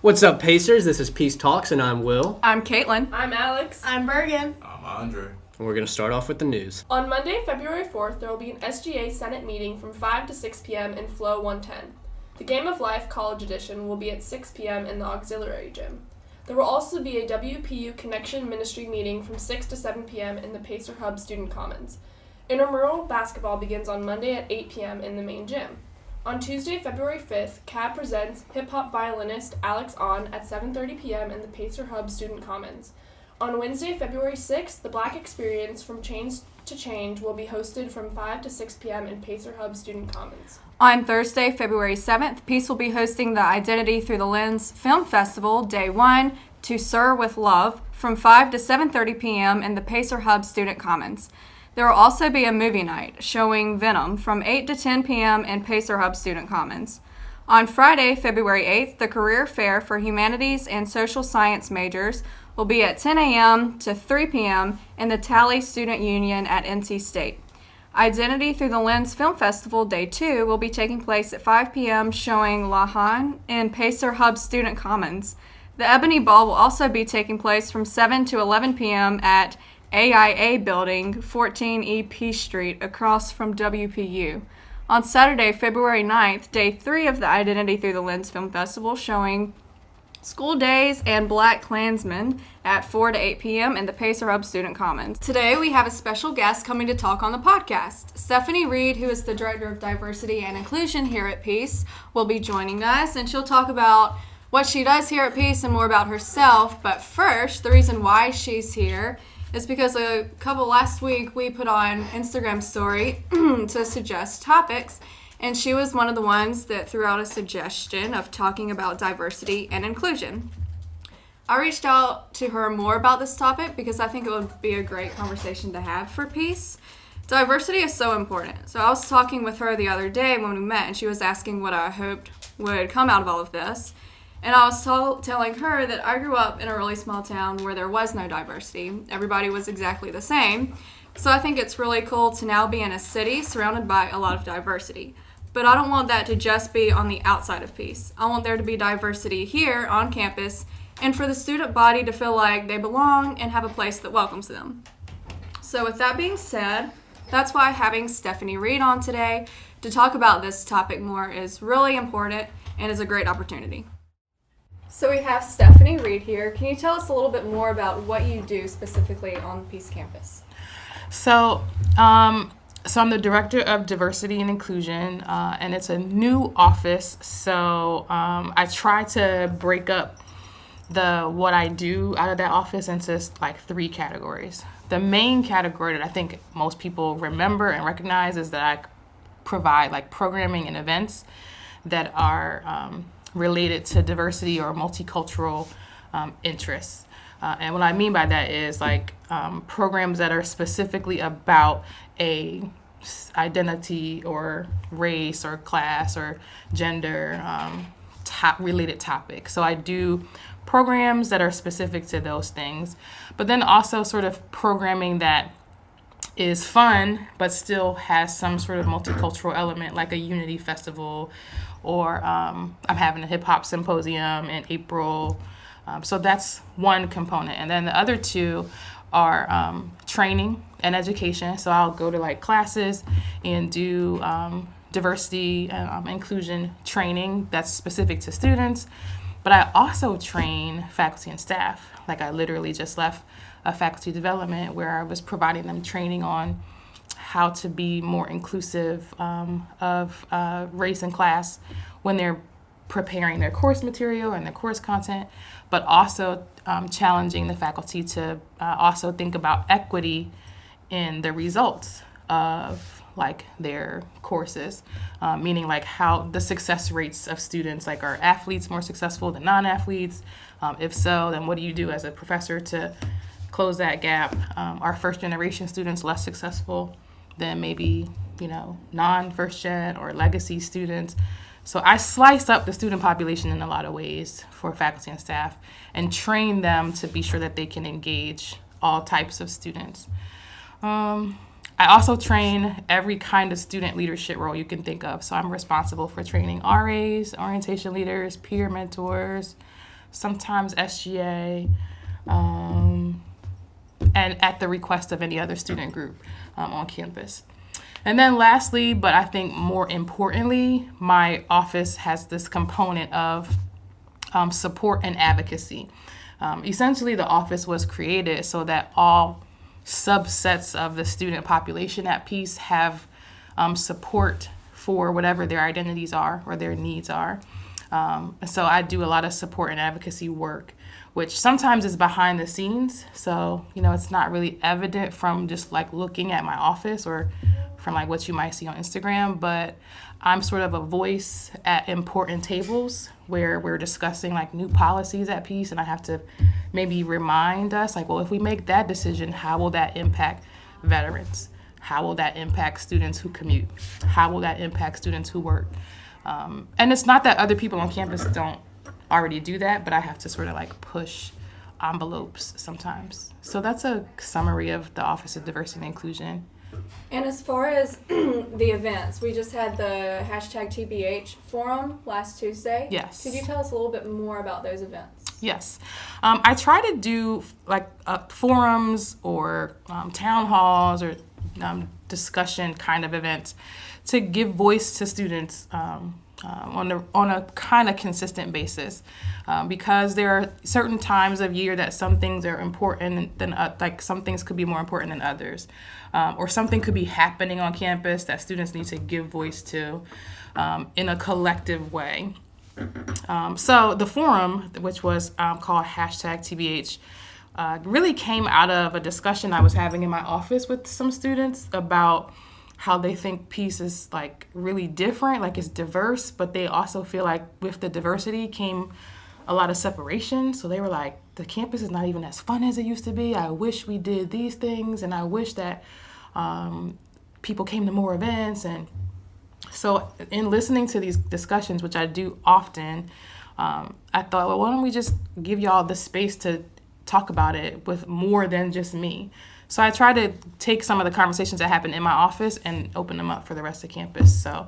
What's up, Pacers? This is Peace Talks, and I'm Will. I'm Caitlin. I'm Alex. I'm Bergen. I'm Andre. And we're going to start off with the news. On Monday, February 4th, there will be an SGA Senate meeting from 5 to 6 p.m. in Flow 110. The Game of Life College Edition will be at 6 p.m. in the auxiliary gym. There will also be a WPU Connection Ministry meeting from 6 to 7 p.m. in the Pacer Hub Student Commons. Intramural basketball begins on Monday at 8 p.m. in the main gym. On Tuesday, February 5th, CAB presents hip-hop violinist Alex On at 7:30 p.m. in the Pacer Hub Student Commons. On Wednesday, February 6th, the Black Experience From Change to Change will be hosted from 5 to 6 p.m. in Pacer Hub Student Commons. On Thursday, February 7th, Peace will be hosting the Identity Through the Lens Film Festival, Day 1, To Sir with Love, from 5 to 7:30 p.m. in the Pacer Hub Student Commons. There will also be a movie night showing Venom from 8 to 10 p.m. in Pacer Hub Student Commons. On Friday, February 8th, the Career Fair for Humanities and Social Science majors will be at 10 a.m. to 3 p.m. in the Tally Student Union at NC State. Identity Through the Lens Film Festival Day 2 will be taking place at 5 p.m. showing Lahan in Pacer Hub Student Commons. The Ebony Ball will also be taking place from 7 to 11 p.m. at AIA Building, 14E Peace Street, across from WPU. On Saturday, February 9th, Day 3 of the Identity Through the Lens Film Festival showing School Days and Black Klansmen at 4 to 8 p.m. in the Pacer Hub Student Commons. Today we have a special guest coming to talk on the podcast. Stephanie Reed, who is the Director of Diversity and Inclusion here at Peace, will be joining us, and she'll talk about what she does here at Peace and more about herself. But first, the reason why she's here is because last week we put on Instagram story to suggest topics, and she was one of the ones that threw out a suggestion of talking about diversity and inclusion. I reached out to her more about this topic because I think it would be a great conversation to have for Peace. Diversity is so important. So I was talking with her the other day when we met, and she was asking what I hoped would come out of all of this. And I was telling her that I grew up in a really small town where there was no diversity. Everybody was exactly the same. So I think it's really cool to now be in a city surrounded by a lot of diversity. But I don't want that to just be on the outside of Peace. I want there to be diversity here on campus and for the student body to feel like they belong and have a place that welcomes them. So with that being said, that's why having Stephanie Reed on today to talk about this topic more is really important and is a great opportunity. So we have Stephanie Reed here. Can you tell us a little bit more about what you do specifically on Peace Campus? So I'm the Director of Diversity and Inclusion, and it's a new office. So I try to break up what I do out of that office into like 3 categories. The main category that I think most people remember and recognize is that I provide like programming and events that are related to diversity or multicultural interests. And what I mean by that is like programs that are specifically about a identity or race or class or gender related topic. So I do programs that are specific to those things, but then also sort of programming that is fun but still has some sort of multicultural element, like a Unity Festival, or I'm having a hip-hop symposium in April. So that's one component. And then the other 2 are training and education. So I'll go to like classes and do diversity and inclusion training that's specific to students. But I also train faculty and staff. Like I literally just left a faculty development where I was providing them training on how to be more inclusive of race and class when they're preparing their course material and their course content, but also challenging the faculty to also think about equity in the results of like their courses, meaning like how the success rates of students, like are athletes more successful than non-athletes? If so, then what do you do as a professor to close that gap? Are first generation students less successful than maybe, non-first gen or legacy students? So I slice up the student population in a lot of ways for faculty and staff and train them to be sure that they can engage all types of students. I also train every kind of student leadership role you can think of. So I'm responsible for training RAs, orientation leaders, peer mentors, sometimes SGA, and at the request of any other student group on campus. And then lastly, but I think more importantly, my office has this component of support and advocacy. Essentially, the office was created so that all subsets of the student population at Peace have support for whatever their identities are or their needs are. So I do a lot of support and advocacy work, which sometimes is behind the scenes. So, it's not really evident from just like looking at my office or from like what you might see on Instagram, but I'm sort of a voice at important tables where we're discussing like new policies at Peace, and I have to maybe remind us like, well, if we make that decision, how will that impact veterans? How will that impact students who commute? How will that impact students who work? And it's not that other people on campus don't already do that, but I have to sort of like push envelopes sometimes. So that's a summary of the Office of Diversity and Inclusion. And as far as the events, we just had the #TBH forum last Tuesday. Yes. Could you tell us a little bit more about those events? Yes. I try to do like forums or town halls or discussion kind of events to give voice to students on a kind of consistent basis, because there are certain times of year that some things are important than like some things could be more important than others, or something could be happening on campus that students need to give voice to in a collective way. So the forum, which was called #TBH, really came out of a discussion I was having in my office with some students about how they think Peace is like really different, like it's diverse, but they also feel like with the diversity came a lot of separation. So they were like, the campus is not even as fun as it used to be. I wish we did these things, and I wish that people came to more events. And so in listening to these discussions, which I do often, I thought, well, why don't we just give y'all the space to talk about it with more than just me? So I try to take some of the conversations that happen in my office and open them up for the rest of campus. So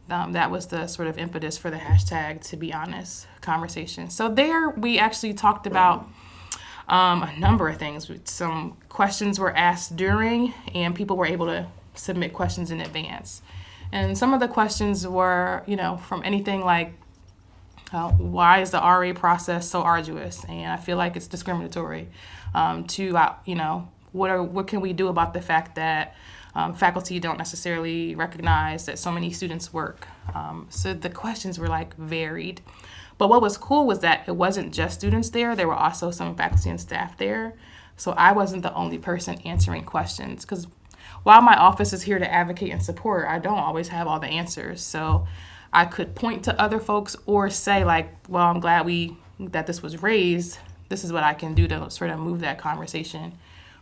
that was the sort of impetus for the #, to be honest, conversation. So there we actually talked about a number of things. Some questions were asked during, and people were able to submit questions in advance. And some of the questions were, from anything like, why is the RA process so arduous? And I feel like it's discriminatory. To, what can we do about the fact that faculty don't necessarily recognize that so many students work? So the questions were like varied. But what was cool was that it wasn't just students there. There were also some faculty and staff there. So I wasn't the only person answering questions, because while my office is here to advocate and support, I don't always have all the answers. So I could point to other folks or say like, well, I'm glad that this was raised. This is what I can do to sort of move that conversation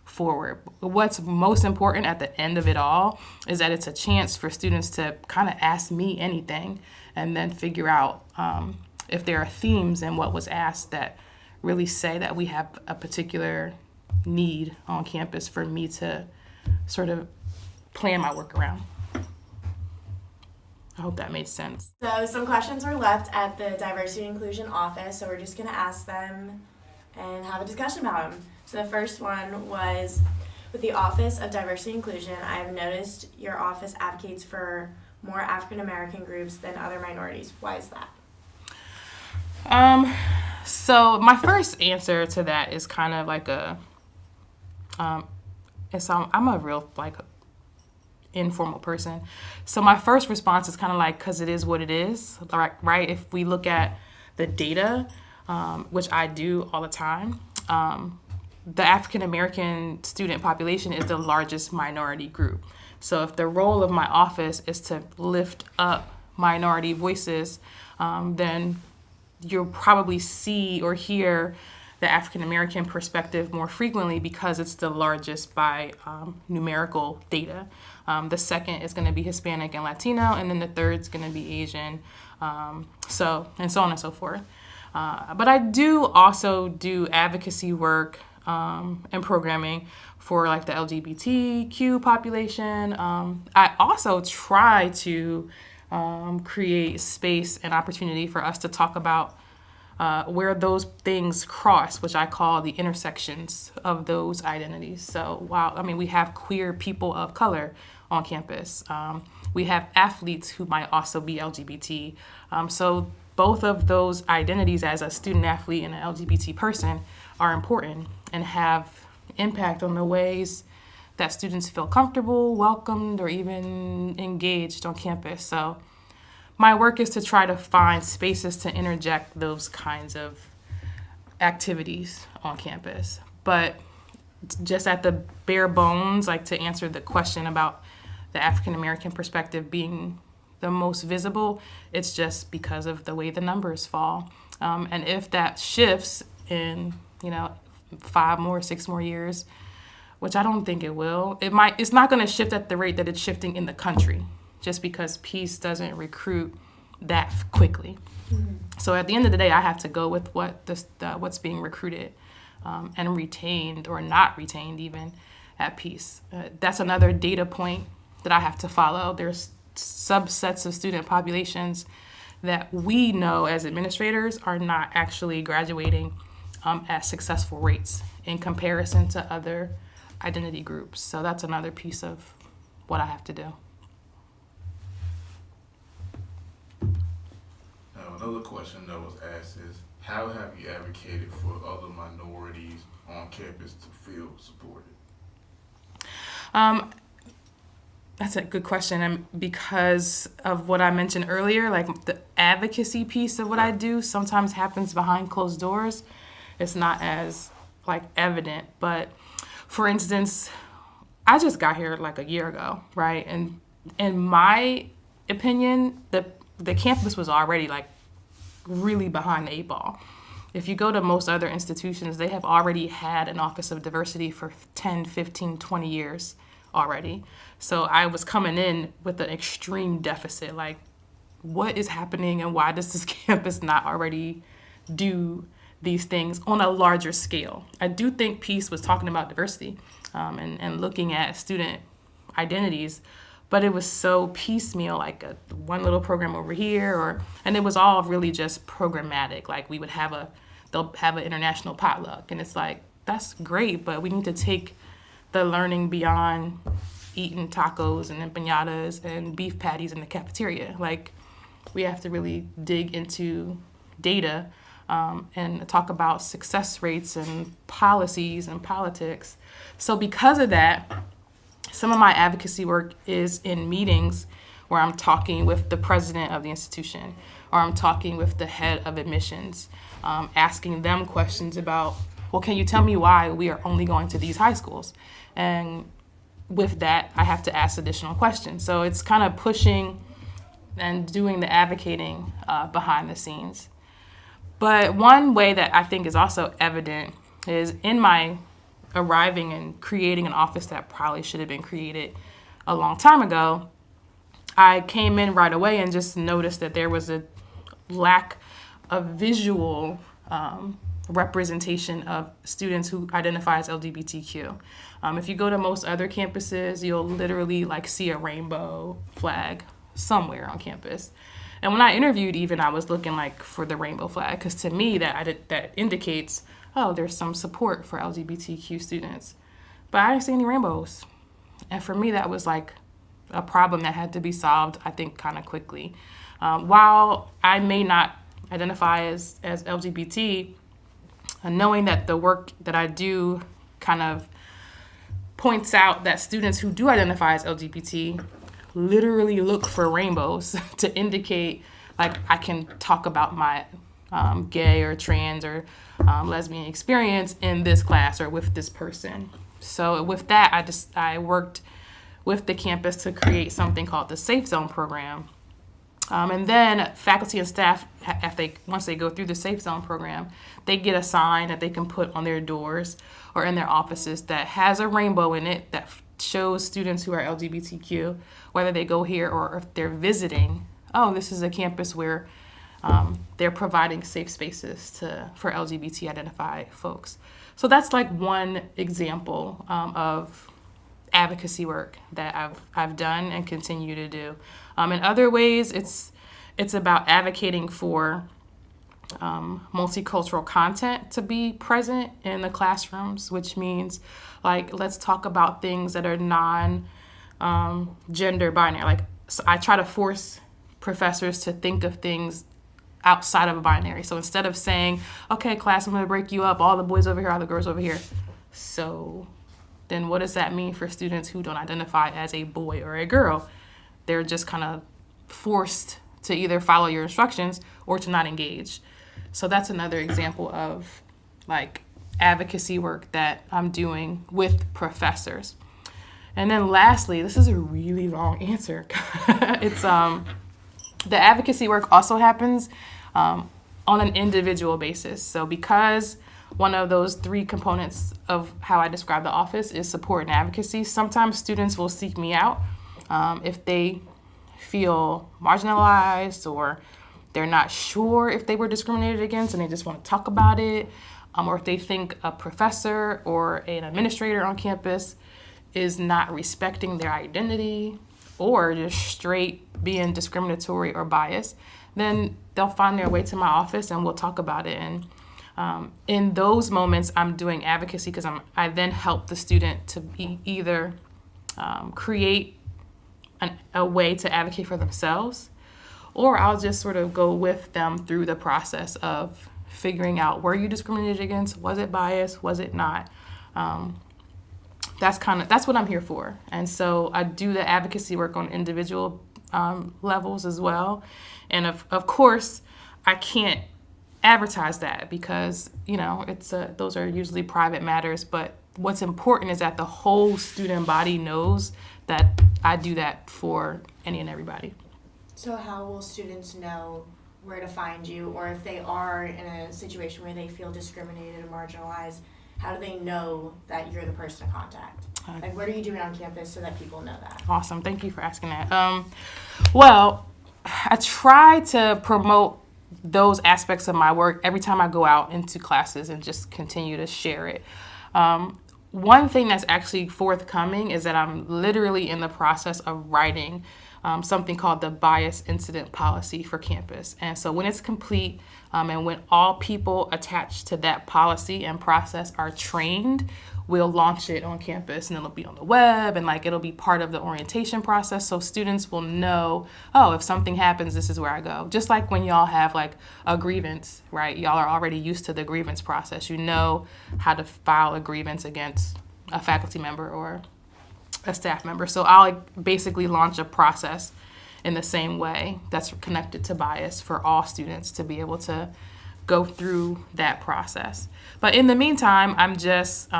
forward. What's most important at the end of it all is that it's a chance for students to kind of ask me anything and then figure out if there are themes in what was asked that really say that we have a particular need on campus for me to sort of plan my work around. I hope that made sense. So some questions were left at the Diversity and Inclusion office, so we're just going to ask them and have a discussion about them. So the first one was, with the Office of Diversity and Inclusion, I have noticed your office advocates for more African American groups than other minorities. Why is that? So my first answer to that is kind of like I'm a real like informal person. So my first response is kind of like, because it is what it is, right? If we look at the data, which I do all the time, the African American student population is the largest minority group. So if the role of my office is to lift up minority voices, then you'll probably see or hear the African American perspective more frequently because it's the largest by numerical data. The second is going to be Hispanic and Latino, and then the third is going to be Asian, so on and so forth. But I do also do advocacy work and programming for like the LGBTQ population. I also try to create space and opportunity for us to talk about where those things cross, which I call the intersections of those identities. So we have queer people of color on campus. We have athletes who might also be LGBT. So both of those identities as a student athlete and an LGBT person are important and have impact on the ways that students feel comfortable, welcomed, or even engaged on campus. So my work is to try to find spaces to interject those kinds of activities on campus. But just at the bare bones, like to answer the question about the African American perspective being the most visible, it's just because of the way the numbers fall. And if that shifts in, 5 more, 6 more years, which I don't think it will, it's not going to shift at the rate that it's shifting in the country, just because peace doesn't recruit that quickly. Mm-hmm. So at the end of the day, I have to go with what's being recruited and retained or not retained even at peace. That's another data point that I have to follow. There's subsets of student populations that we know as administrators are not actually graduating at successful rates in comparison to other identity groups. So that's another piece of what I have to do. Now, another question that was asked is, how have you advocated for other minorities on campus to feel supported? That's a good question. And because of what I mentioned earlier, like the advocacy piece of what I do sometimes happens behind closed doors. It's not as evident. But for instance, I just got here like a year ago, right? And in my opinion, the campus was already really behind the 8 ball. If you go to most other institutions, they have already had an Office of Diversity for 10, 15, 20 years already. So I was coming in with an extreme deficit. What is happening and why does this campus not already do these things on a larger scale? I do think Peace was talking about diversity and looking at student identities, but it was so piecemeal, one little program over here, and it was all really just programmatic. We would they'll have an international potluck, and it's that's great, but we need to take the learning beyond eating tacos and empanadas and beef patties in the cafeteria. We have to really dig into data and talk about success rates and policies and politics. So because of that, some of my advocacy work is in meetings where I'm talking with the president of the institution, or I'm talking with the head of admissions, asking them questions about, well, can you tell me why we are only going to these high schools? And with that, I have to ask additional questions. So it's kind of pushing and doing the advocating behind the scenes. But one way that I think is also evident is in my arriving and creating an office that probably should have been created a long time ago, I came in right away and just noticed that there was a lack of visual representation of students who identify as LGBTQ. If you go to most other campuses, you'll literally see a rainbow flag somewhere on campus. And when I interviewed, even I was looking for the rainbow flag, because to me that indicates, oh, there's some support for LGBTQ students. But I didn't see any rainbows. And for me, that was a problem that had to be solved, I think, kind of quickly. While I may not identify as LGBT, knowing that the work that I do kind of points out that students who do identify as LGBT literally look for rainbows to indicate I can talk about my gay or trans or lesbian experience in this class or with this person. So with that, I worked with the campus to create something called the Safe Zone program. And then faculty and staff, once they go through the Safe Zone program, they get a sign that they can put on their doors or in their offices that has a rainbow in it that shows students who are LGBTQ, whether they go here or if they're visiting, oh, this is a campus where they're providing safe spaces for LGBT identified folks. So that's one example of advocacy work that I've done and continue to do. In other ways, it's about advocating for multicultural content to be present in the classrooms, which means like let's talk about things that are non-gender binary. Like so I try to force professors to think of things outside of a binary. So instead of saying, okay, class, I'm going to break you up, all the boys over here, all the girls over here. So then what does that mean for students who don't identify as a boy or a girl? They're just kind of forced to either follow your instructions or to not engage. So that's another example of like advocacy work that I'm doing with professors. And then lastly, this is a really long answer. It's the advocacy work also happens on an individual basis. So because one of those three components of how I describe the office is support and advocacy, sometimes students will seek me out if they feel marginalized or they're not sure if they were discriminated against and they just want to talk about it, or if they think a professor or an administrator on campus is not respecting their identity or just straight being discriminatory or biased, then they'll find their way to my office and we'll talk about it. And in those moments, I'm doing advocacy because I then help the student to be either create a way to advocate for themselves, or I'll just sort of go with them through the process of figuring out, were you discriminated against? Was it biased? Was it not? That's what I'm here for. And so I do the advocacy work on individual levels as well. And of course, I can't advertise that because, those are usually private matters. But what's important is that the whole student body knows that I do that for any and everybody. So how will students know where to find you, or if they are in a situation where they feel discriminated or marginalized, how do they know that you're the person to contact? Like, what are you doing on campus so that people know that? Awesome. Thank you for asking that. Well, I try to promote those aspects of my work every time I go out into classes and just continue to share it. One thing that's actually forthcoming is that I'm literally in the process of writing something called the bias incident policy for campus. And so when it's complete and when all people attached to that policy and process are trained, we'll launch it on campus and it'll be on the web and it'll be part of the orientation process so students will know, oh, if something happens, this is where I go. Just like when y'all have a grievance, right? Y'all are already used to the grievance process. You know how to file a grievance against a faculty member or a staff member. So I'll basically launch a process in the same way that's connected to bias for all students to be able to go through that process. But in the meantime, I'm just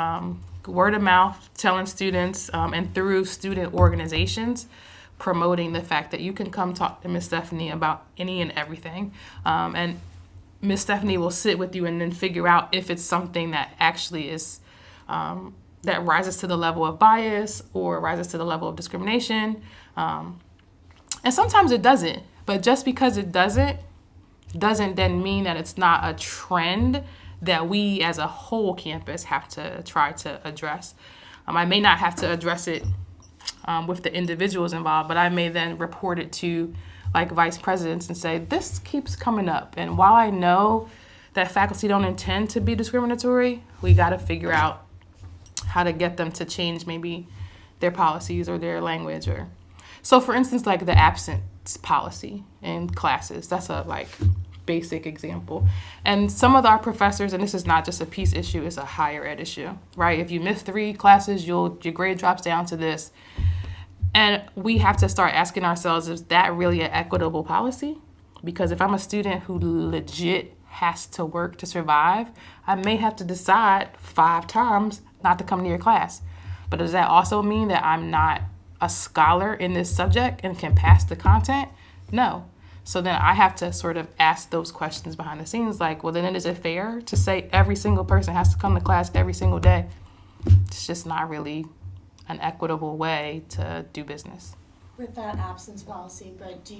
word of mouth telling students and through student organizations promoting the fact that you can come talk to Miss Stephanie about any and everything. And Miss Stephanie will sit with you and then figure out if it's something that actually is that rises to the level of bias or rises to the level of discrimination. And sometimes it doesn't. But just because it doesn't then mean that it's not a trend that we as a whole campus have to try to address. I may not have to address it with the individuals involved, but I may then report it to vice presidents and say, this keeps coming up. And while I know that faculty don't intend to be discriminatory, we got to figure out how to get them to change maybe their policies or their language. So for instance, the absence policy in classes, that's a basic example. And some of our professors, and this is not just a peace issue, it's a higher ed issue, right? If you miss 3 classes, your grade drops down to this. And we have to start asking ourselves, is that really an equitable policy? Because if I'm a student who legit has to work to survive, I may have to decide 5 times not to come to your class. But does that also mean that I'm not a scholar in this subject and can pass the content? No. So then I have to sort of ask those questions behind the scenes, well, then is it fair to say every single person has to come to class every single day? It's just not really an equitable way to do business. With that absence policy, but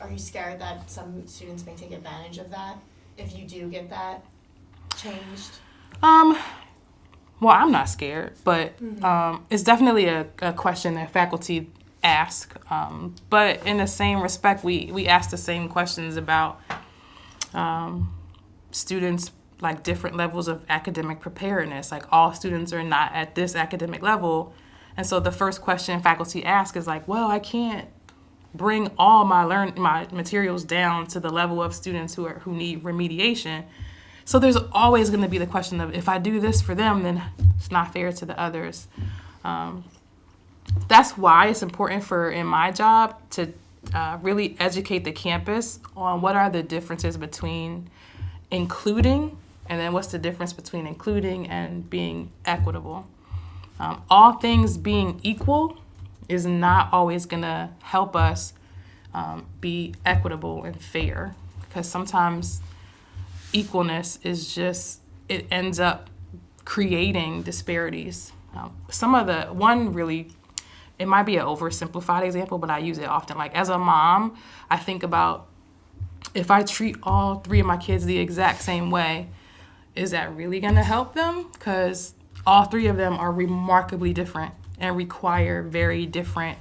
are you scared that some students may take advantage of that if you do get that changed? Well, I'm not scared, but it's definitely a question that faculty ask. But in the same respect, we ask the same questions about students like different levels of academic preparedness. Like all students are not at this academic level. And so the first question faculty ask is like, well, I can't bring all my materials down to the level of students who need remediation. So there's always going to be the question of, if I do this for them, then it's not fair to the others. That's why it's important in my job to really educate the campus on what are the differences between including, and then what's the difference between including and being equitable. All things being equal is not always going to help us be equitable and fair, because sometimes equalness is just, it ends up creating disparities. It might be an oversimplified example, but I use it often. Like as a mom, I think about, if I treat all 3 of my kids the exact same way, is that really going to help them? Because all 3 of them are remarkably different and require very different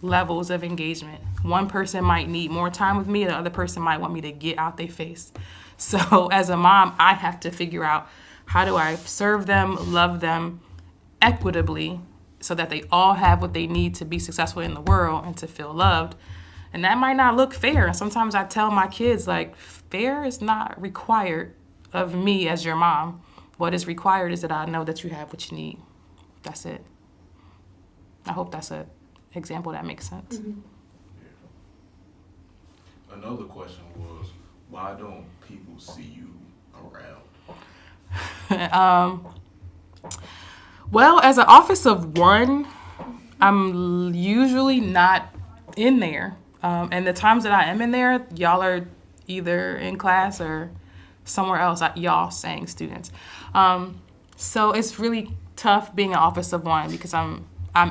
levels of engagement. One person might need more time with me, the other person might want me to get out their face. So as a mom, I have to figure out, how do I serve them, love them equitably, so that they all have what they need to be successful in the world and to feel loved. And that might not look fair. And sometimes I tell my kids, like, fair is not required of me as your mom. What is required is that I know that you have what you need. That's it. I hope that's an example that makes sense. Yeah. Another question was, why don't people see you around? Well, as an office of one, I'm usually not in there. And the times that I am in there, y'all are either in class or somewhere else, y'all saying students. So it's really tough being an office of one, because I'm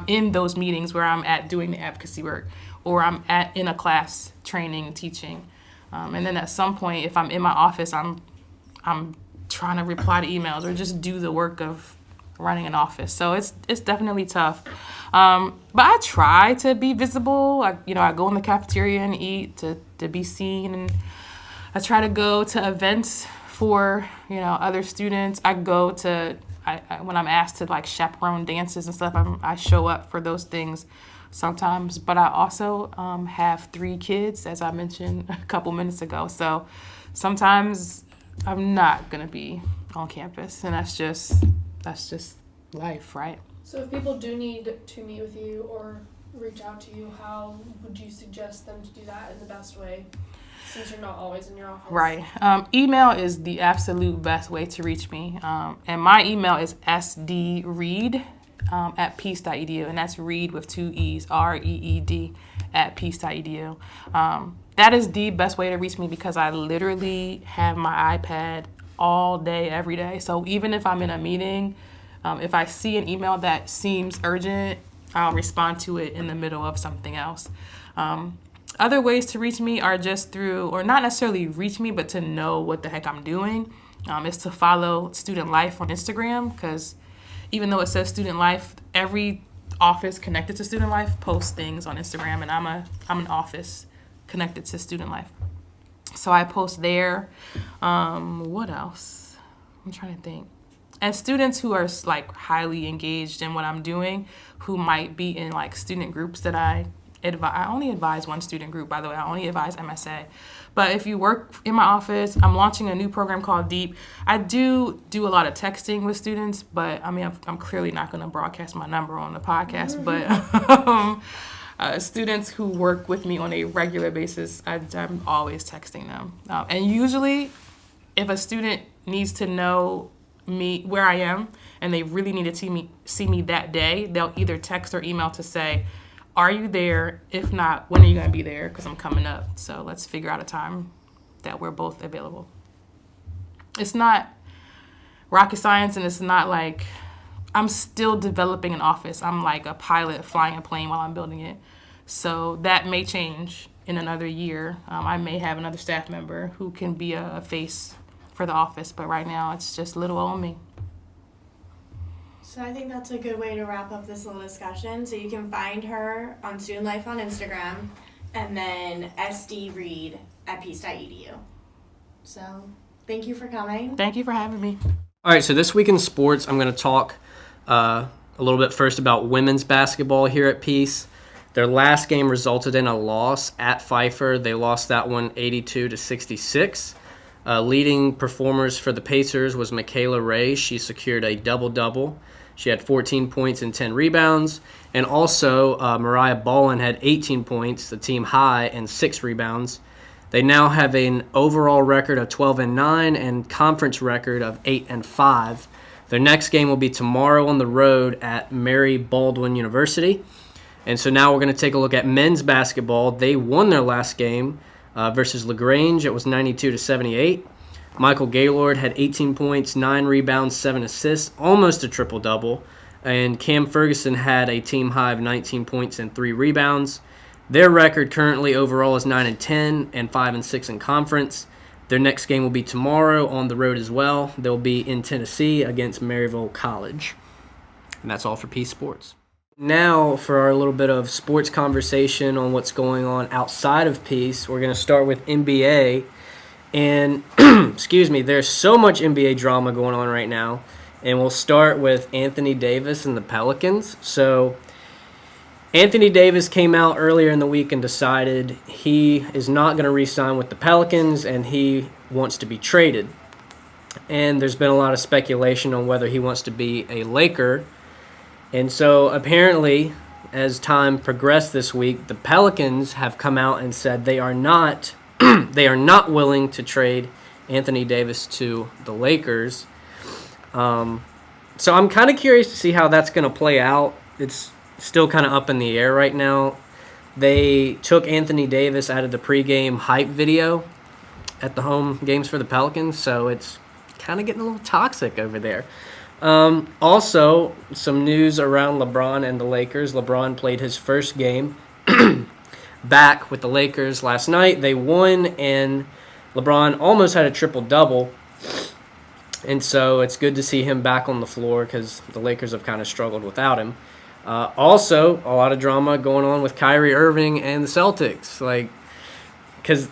in those meetings where I'm at doing the advocacy work, or I'm in a class training, teaching. And then at some point, if I'm in my office, I'm trying to reply to emails or just do the work of running an office. So it's definitely tough. But I try to be visible. I go in the cafeteria and eat to be seen, and I try to go to events for other students. I go to when I'm asked to like chaperone dances and stuff. I show up for those things sometimes. But I also have 3 kids, as I mentioned a couple minutes ago. So sometimes I'm not gonna be on campus, and that's just life, right? So if people do need to meet with you or reach out to you, how would you suggest them to do that in the best way, since you're not always in your office? Right. Email is the absolute best way to reach me. And my email is sdreed at peace.edu, and that's read with 2 E's, REED at peace.edu. That is the best way to reach me, because I literally have my iPad all day, every day. So even if I'm in a meeting, if I see an email that seems urgent, I'll respond to it in the middle of something else. Other ways to reach me are just through, or not necessarily reach me, but to know what the heck I'm doing, is to follow Student Life on Instagram, because even though it says Student Life, every office connected to Student Life posts things on Instagram, and I'm an office connected to Student Life. So I post there. What else? I'm trying to think. And students who are like highly engaged in what I'm doing, who might be in like student groups that I advise. I only advise one student group, by the way. I only advise MSA. But if you work in my office, I'm launching a new program called Deep. I do a lot of texting with students, but I mean, I'm clearly not going to broadcast my number on the podcast. But students who work with me on a regular basis, I'm always texting them. And usually, if a student needs to know me, where I am, and they really need to see me that day, they'll either text or email to say, are you there? If not, when are you going to be there? Because I'm coming up. So let's figure out a time that we're both available. It's not rocket science, and it's not like I'm still developing an office. I'm like a pilot flying a plane while I'm building it. So that may change in another year. I may have another staff member who can be a face for the office, but right now it's just little old me. So I think that's a good way to wrap up this little discussion. So you can find her on Student Life on Instagram, and then sdreed at peace.edu. So thank you for coming. Thank you for having me. All right, so this week in sports, I'm going to talk a little bit first about women's basketball here at Peace. Their last game resulted in a loss at Pfeiffer. They lost that one 82-66. Leading performers for the Pacers was Michaela Ray. She secured a double-double. She had 14 points and 10 rebounds. And also, Mariah Ballin had 18 points, the team high, and 6 rebounds. They now have an overall record of 12-9 and conference record of 8-5. Their next game will be tomorrow on the road at Mary Baldwin University. And so now we're going to take a look at men's basketball. They won their last game versus LaGrange. It was 92-78. Michael Gaylord had 18 points, 9 rebounds, 7 assists, almost a triple-double. And Cam Ferguson had a team high of 19 points and 3 rebounds. Their record currently overall is 9-10 and 5-6 in conference. Their next game will be tomorrow on the road as well. They'll be in Tennessee against Maryville College. And that's all for Peace Sports. Now for our little bit of sports conversation on what's going on outside of Peace. We're going to start with NBA. And, excuse me, there's so much NBA drama going on right now. And we'll start with Anthony Davis and the Pelicans. So Anthony Davis came out earlier in the week and decided he is not going to re-sign with the Pelicans and he wants to be traded. And there's been a lot of speculation on whether he wants to be a Laker. And so apparently, as time progressed this week, the Pelicans have come out and said they are not willing to trade Anthony Davis to the Lakers. So I'm kind of curious to see how that's going to play out. It's still kind of up in the air right now. They took Anthony Davis out of the pregame hype video at the home games for the Pelicans, so it's kind of getting a little toxic over there. Also, some news around LeBron and the Lakers. LeBron played his first game back with the Lakers last night. They won, and LeBron almost had a triple-double. And so it's good to see him back on the floor because the Lakers have kind of struggled without him. Also, a lot of drama going on with Kyrie Irving and the Celtics. Because,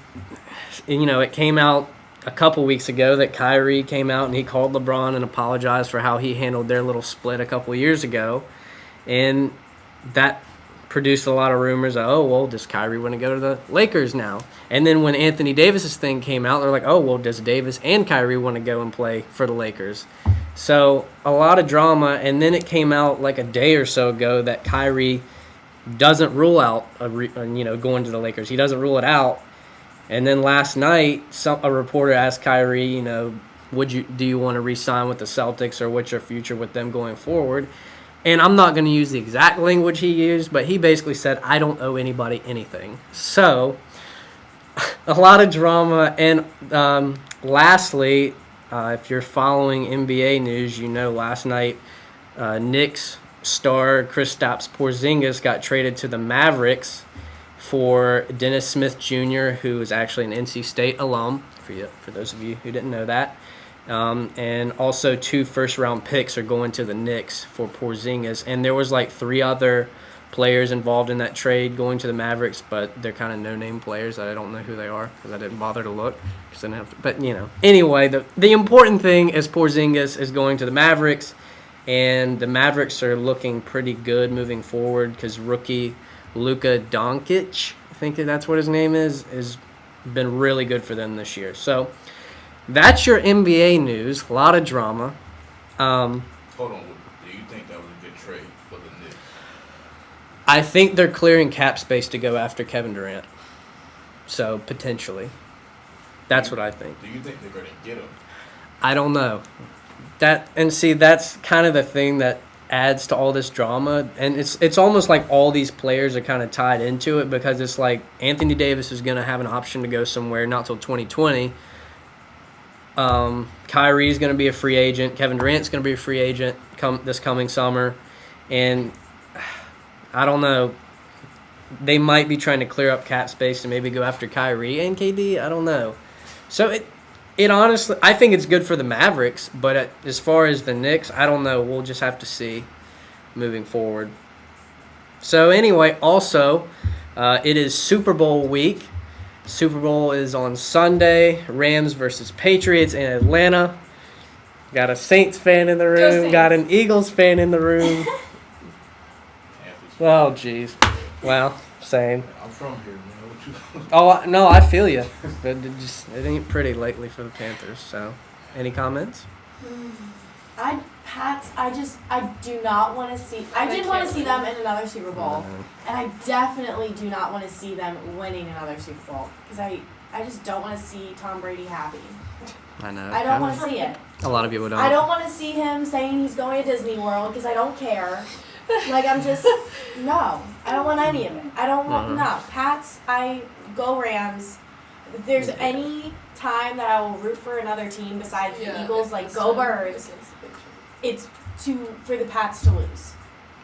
it came out a couple weeks ago that Kyrie came out and he called LeBron and apologized for how he handled their little split a couple years ago. And that produced a lot of rumors of, does Kyrie want to go to the Lakers now? And then when Anthony Davis's thing came out, they're like, does Davis and Kyrie want to go and play for the Lakers? So a lot of drama, and then it came out like a day or so ago that Kyrie doesn't rule out going to the Lakers. He doesn't rule it out. And then last night, a reporter asked Kyrie, do you want to re-sign with the Celtics or what's your future with them going forward? And I'm not going to use the exact language he used, but he basically said, I don't owe anybody anything. So, a lot of drama. And lastly, if you're following NBA news, last night Knicks star Kristaps Porzingis got traded to the Mavericks for Dennis Smith Jr., who is actually an NC State alum, for those of you who didn't know that. And also 2 first-round picks are going to the Knicks for Porzingis. And there was 3 other players involved in that trade going to the Mavericks, but they're kind of no-name players. I don't know who they are because I didn't bother to look. I didn't have to. But, Anyway, the important thing is Porzingis is going to the Mavericks, and the Mavericks are looking pretty good moving forward because rookie Luka Doncic, I think that's what his name is, has been really good for them this year. So that's your NBA news. A lot of drama. Hold on. Do you think that was a good trade for the Knicks? I think they're clearing cap space to go after Kevin Durant. So, potentially. That's what I think. Do you think they're going to get him? I don't know. That's kind of the thing that adds to all this drama. And it's almost like all these players are kind of tied into it because it's like Anthony Davis is going to have an option to go somewhere not till 2020. Kyrie's going to be a free agent. Kevin Durant's going to be a free agent this coming summer. And I don't know. They might be trying to clear up cap space and maybe go after Kyrie and KD. I don't know. So it honestly, I think it's good for the Mavericks. But as far as the Knicks, I don't know. We'll just have to see moving forward. So anyway, also, it is Super Bowl week. Super Bowl is on Sunday. Rams versus Patriots in Atlanta. Got a Saints fan in the room. Saints. Got an Eagles fan in the room. Oh, jeez. Well, same. I'm from here, man. What you? Oh, no, I feel you. But it ain't pretty lately for the Panthers, so. Any comments? I do not want to see. I did want to see them in another Super Bowl, and I definitely do not want to see them winning another Super Bowl because I just don't want to see Tom Brady happy. I know. I don't want to see it. A lot of people don't. I don't want to see him saying he's going to Disney World because I don't care. Like, I'm just, no. I don't want any of it. I don't want, no. Pats, go Rams. If there's any time that I will root for another team besides the Eagles, like, go Birds, it's for the Pats to lose.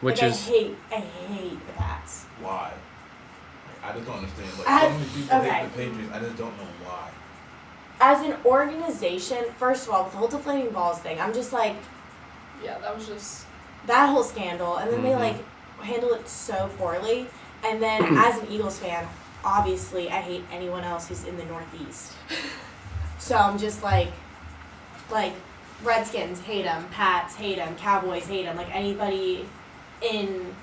Which like, is... I hate the Pats. Why? I just don't understand. Like, so many people hate the Patriots. I just don't know why. As an organization, first of all, with the whole deflating balls thing, I'm just like... Yeah, that was just... That whole scandal, and then they, like, handle it so poorly. And then, as an Eagles fan, obviously, I hate anyone else who's in the Northeast. So I'm just like, Redskins, hate them. Pats, hate them. Cowboys, hate them. Like, anybody in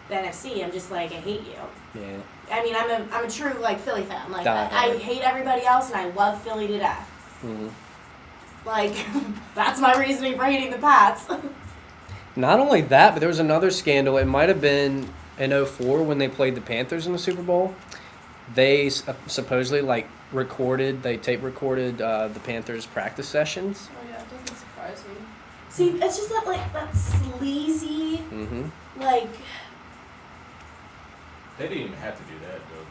the NFC, I'm just like, I hate you. Yeah. I mean, I'm a true, like, Philly fan. Like, I hate everybody else, and I love Philly to death. Mm-hmm. Like, that's my reasoning for hating the Pats. Not only that, but there was another scandal. It might have been in 2004 when they played the Panthers in the Super Bowl. They supposedly, like, tape recorded the Panthers' practice sessions. Oh, yeah, it doesn't surprise me. See, it's just that sleazy, like... They didn't even have to do that, though,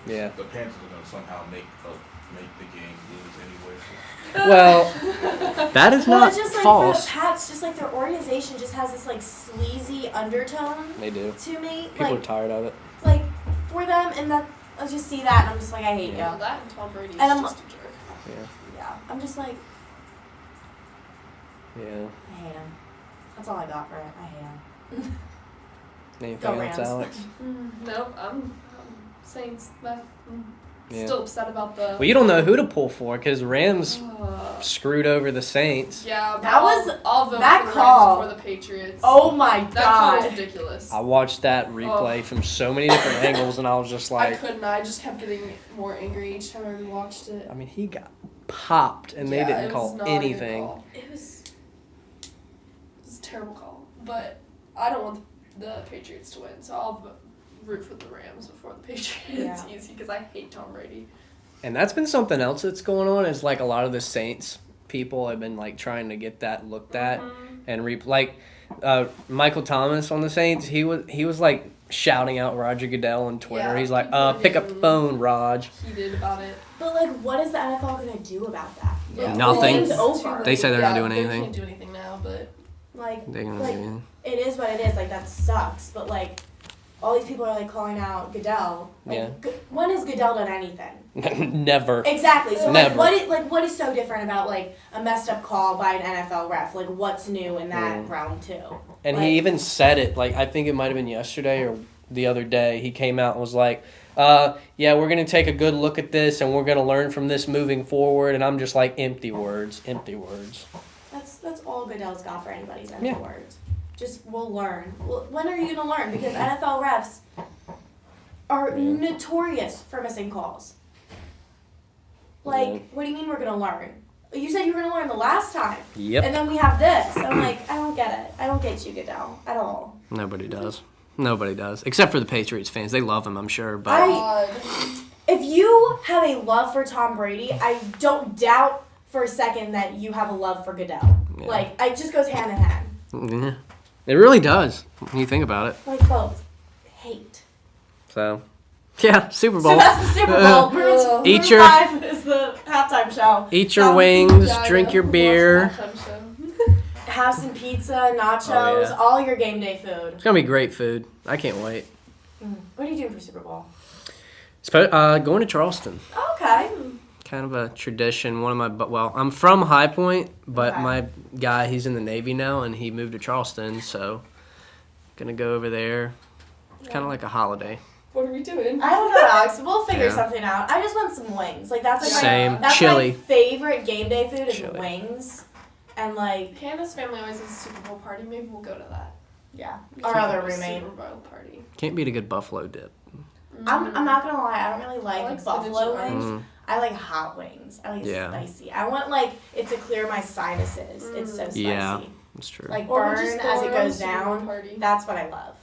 because the Panthers are going to somehow make the game lose anyway. Well, that is not it's just like false. For the Pats, just like their organization just has this like sleazy undertone. They do. To me, People are tired of it. Like for them, and that I just see that, and I'm just like, I hate you. Well, that and Tom Brady is And just a jerk. Yeah. I'm just like, Yeah. I hate him. That's all I got for it. I hate him. Anything Go else, Rams. Alex? Nope, I'm Saints, but Yeah. still upset about the... Well, you don't know who to pull for because Rams screwed over the Saints. Yeah, but That was- I'll vote that for the call. Rams before the Patriots. Oh my That call was god. ridiculous. I watched that replay from so many different angles, and I was just I like, couldn't. I just kept getting more angry each time I rewatched it. I mean, he got popped, and they Yeah, didn't it was call not a good anything. call. It was a terrible call, but I don't want the Patriots to win, so I'll root for the Rams before the Patriots. Yeah. Easy, because I hate Tom Brady. And that's been something else that's going on is like a lot of the Saints people have been like trying to get that looked at and Michael Thomas on the Saints, he was like shouting out Roger Goodell on Twitter. Yeah, He's like, people are pick up the getting phone, Raj. Heated about it. But like, what is the NFL gonna do about that? Yeah. Nothing. The game's over. They say they're not doing They anything. can't do anything now, but Like, They're gonna like do anything. it is what it is. Like that sucks. But like, all these people are like calling out Goodell. Like, Yeah. When has Goodell done anything? Never. Exactly. So Never. what is so different about like a messed up call by an NFL ref? Like what's new in that round two? And Like, he even said it, like, I think it might have been yesterday or the other day. He came out and was like, yeah, we're going to take a good look at this and we're going to learn from this moving forward. And I'm just like, empty words, empty words. That's all Goodell's got for anybody's empty Yeah. words. Just we'll learn. Well, when are you gonna learn? Because NFL refs are notorious for missing calls. Like, Yeah. what do you mean we're gonna learn? You said you were gonna learn the last time. Yep. And then we have this. I'm like, I don't get it. I don't get you, Goodell, at all. Nobody does. Nobody does. Except for the Patriots fans. They love him, I'm sure. But God. If you have a love for Tom Brady, I don't doubt for a second that you have a love for Goodell. Yeah. Like, it just goes hand in hand. yeah, it really does when you think about it. Like, both. Hate. So, yeah, Super Bowl. So that's the Super Bowl. Bruins, Eat Bruins your- 5 is the halftime show. Eat your wings, Yeah, I drink know. your Watch beer. the halftime show. Have some pizza, nachos, Oh, yeah. all your game day food. It's going to be great food. I can't wait. What are you doing for Super Bowl? Going to Charleston. Okay. Kind of a tradition. I'm from High Point, but Okay. my guy, he's in the Navy now, and he moved to Charleston, so going to go over there. It's kind of like a holiday. What are we doing? I don't know, Alex. We'll figure Yeah. something out. I just want some wings. Like that's like Same. that's Chili. my favorite game day food is Chili. wings, and like Candace's family always has a Super Bowl party. Maybe we'll go to that. yeah, We our should other go to a roommate. Super Bowl party. Can't beat a good buffalo dip. I'm not gonna lie. I don't really like like buffalo spinach wings. Mm. I like hot wings. I like Yeah. spicy. I want like it to clear my sinuses. It's so spicy. Yeah. That's true. Like Or we'll burn just go as it to a goes Super Bowl down. party. That's what I love.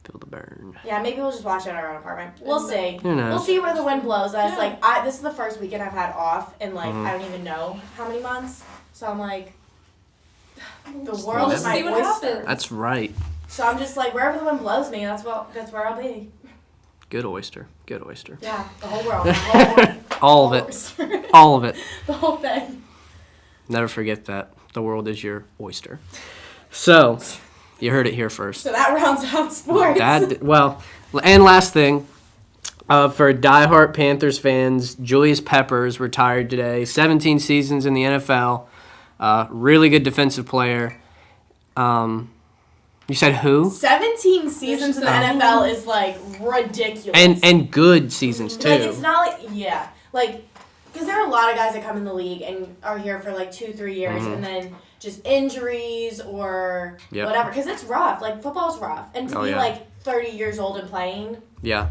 Feel the burn. Yeah, maybe we'll just watch it at our own apartment. We'll see. Who knows? We'll see where the wind blows us. Yeah. Like this is the first weekend I've had off in like Mhm. I don't even know how many months. So I'm like, the Just- world we'll is my see what oyster. happens. That's right. So I'm just like wherever the wind blows me, that's where I'll be. Good oyster. Good oyster. Yeah, the whole world. The whole All of it. oyster. All of it. The whole thing. Never forget that. The world is your oyster. So, you heard it here first. So that rounds out sports. And last thing, for diehard Panthers fans, Julius Peppers retired today. 17 seasons in the NFL. Really good defensive player. You said who? 17 seasons in the There's NFL is like ridiculous. And good seasons too. Like it's not like because there are a lot of guys that come in the league and are here for like 2-3 years and then just injuries or Yep. whatever. Because it's rough. Like football's rough, and to Oh, be yeah. like 30 years old and playing Yeah.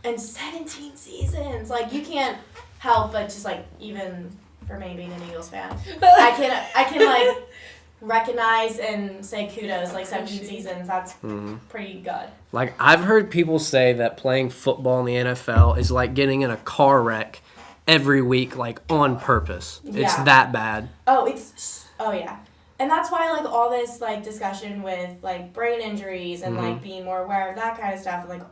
and 17 seasons, like you can't help but just like even for me being an Eagles fan, I can like recognize and say kudos. Like 17 seasons, that's pretty good. Like, I've heard people say that playing football in the NFL is like getting in a car wreck every week, like on purpose. It's Yeah. that bad. Oh yeah. And that's why like all this like discussion with like brain injuries and like being more aware of that kind of stuff and like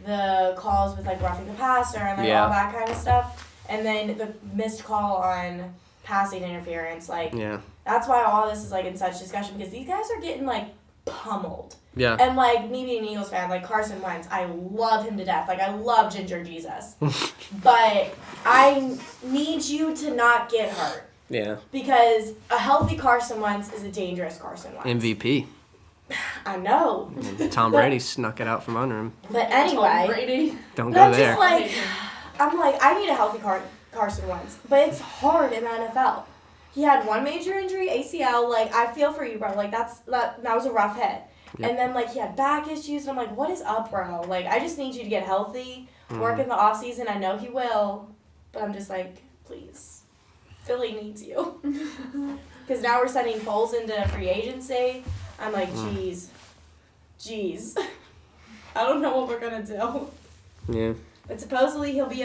the calls with like roughing the passer and like Yeah. all that kind of stuff. And then the missed call on passing interference, like Yeah. that's why all this is like in such discussion because these guys are getting like pummeled. Yeah. And like me being an Eagles fan, like Carson Wentz, I love him to death. Like I love Ginger Jesus. But I need you to not get hurt. Yeah. Because a healthy Carson Wentz is a dangerous Carson Wentz. MVP. I know. And Tom Brady snuck it out from under him. But Tom anyway, Brady. Don't but go I'm there. just like, I'm like, I need a healthy Carson Wentz. But it's hard in the NFL. He had one major injury, ACL. Like, I feel for you, bro. Like, that was a rough hit. Yep. And then, like, he had back issues. And I'm like, what is up, bro? Like, I just need you to get healthy, work in the offseason. I know he will. But I'm just like, please. Philly needs you. Because now we're sending Foles into free agency. I'm like, jeez. I don't know what we're going to do. Yeah. But supposedly he'll be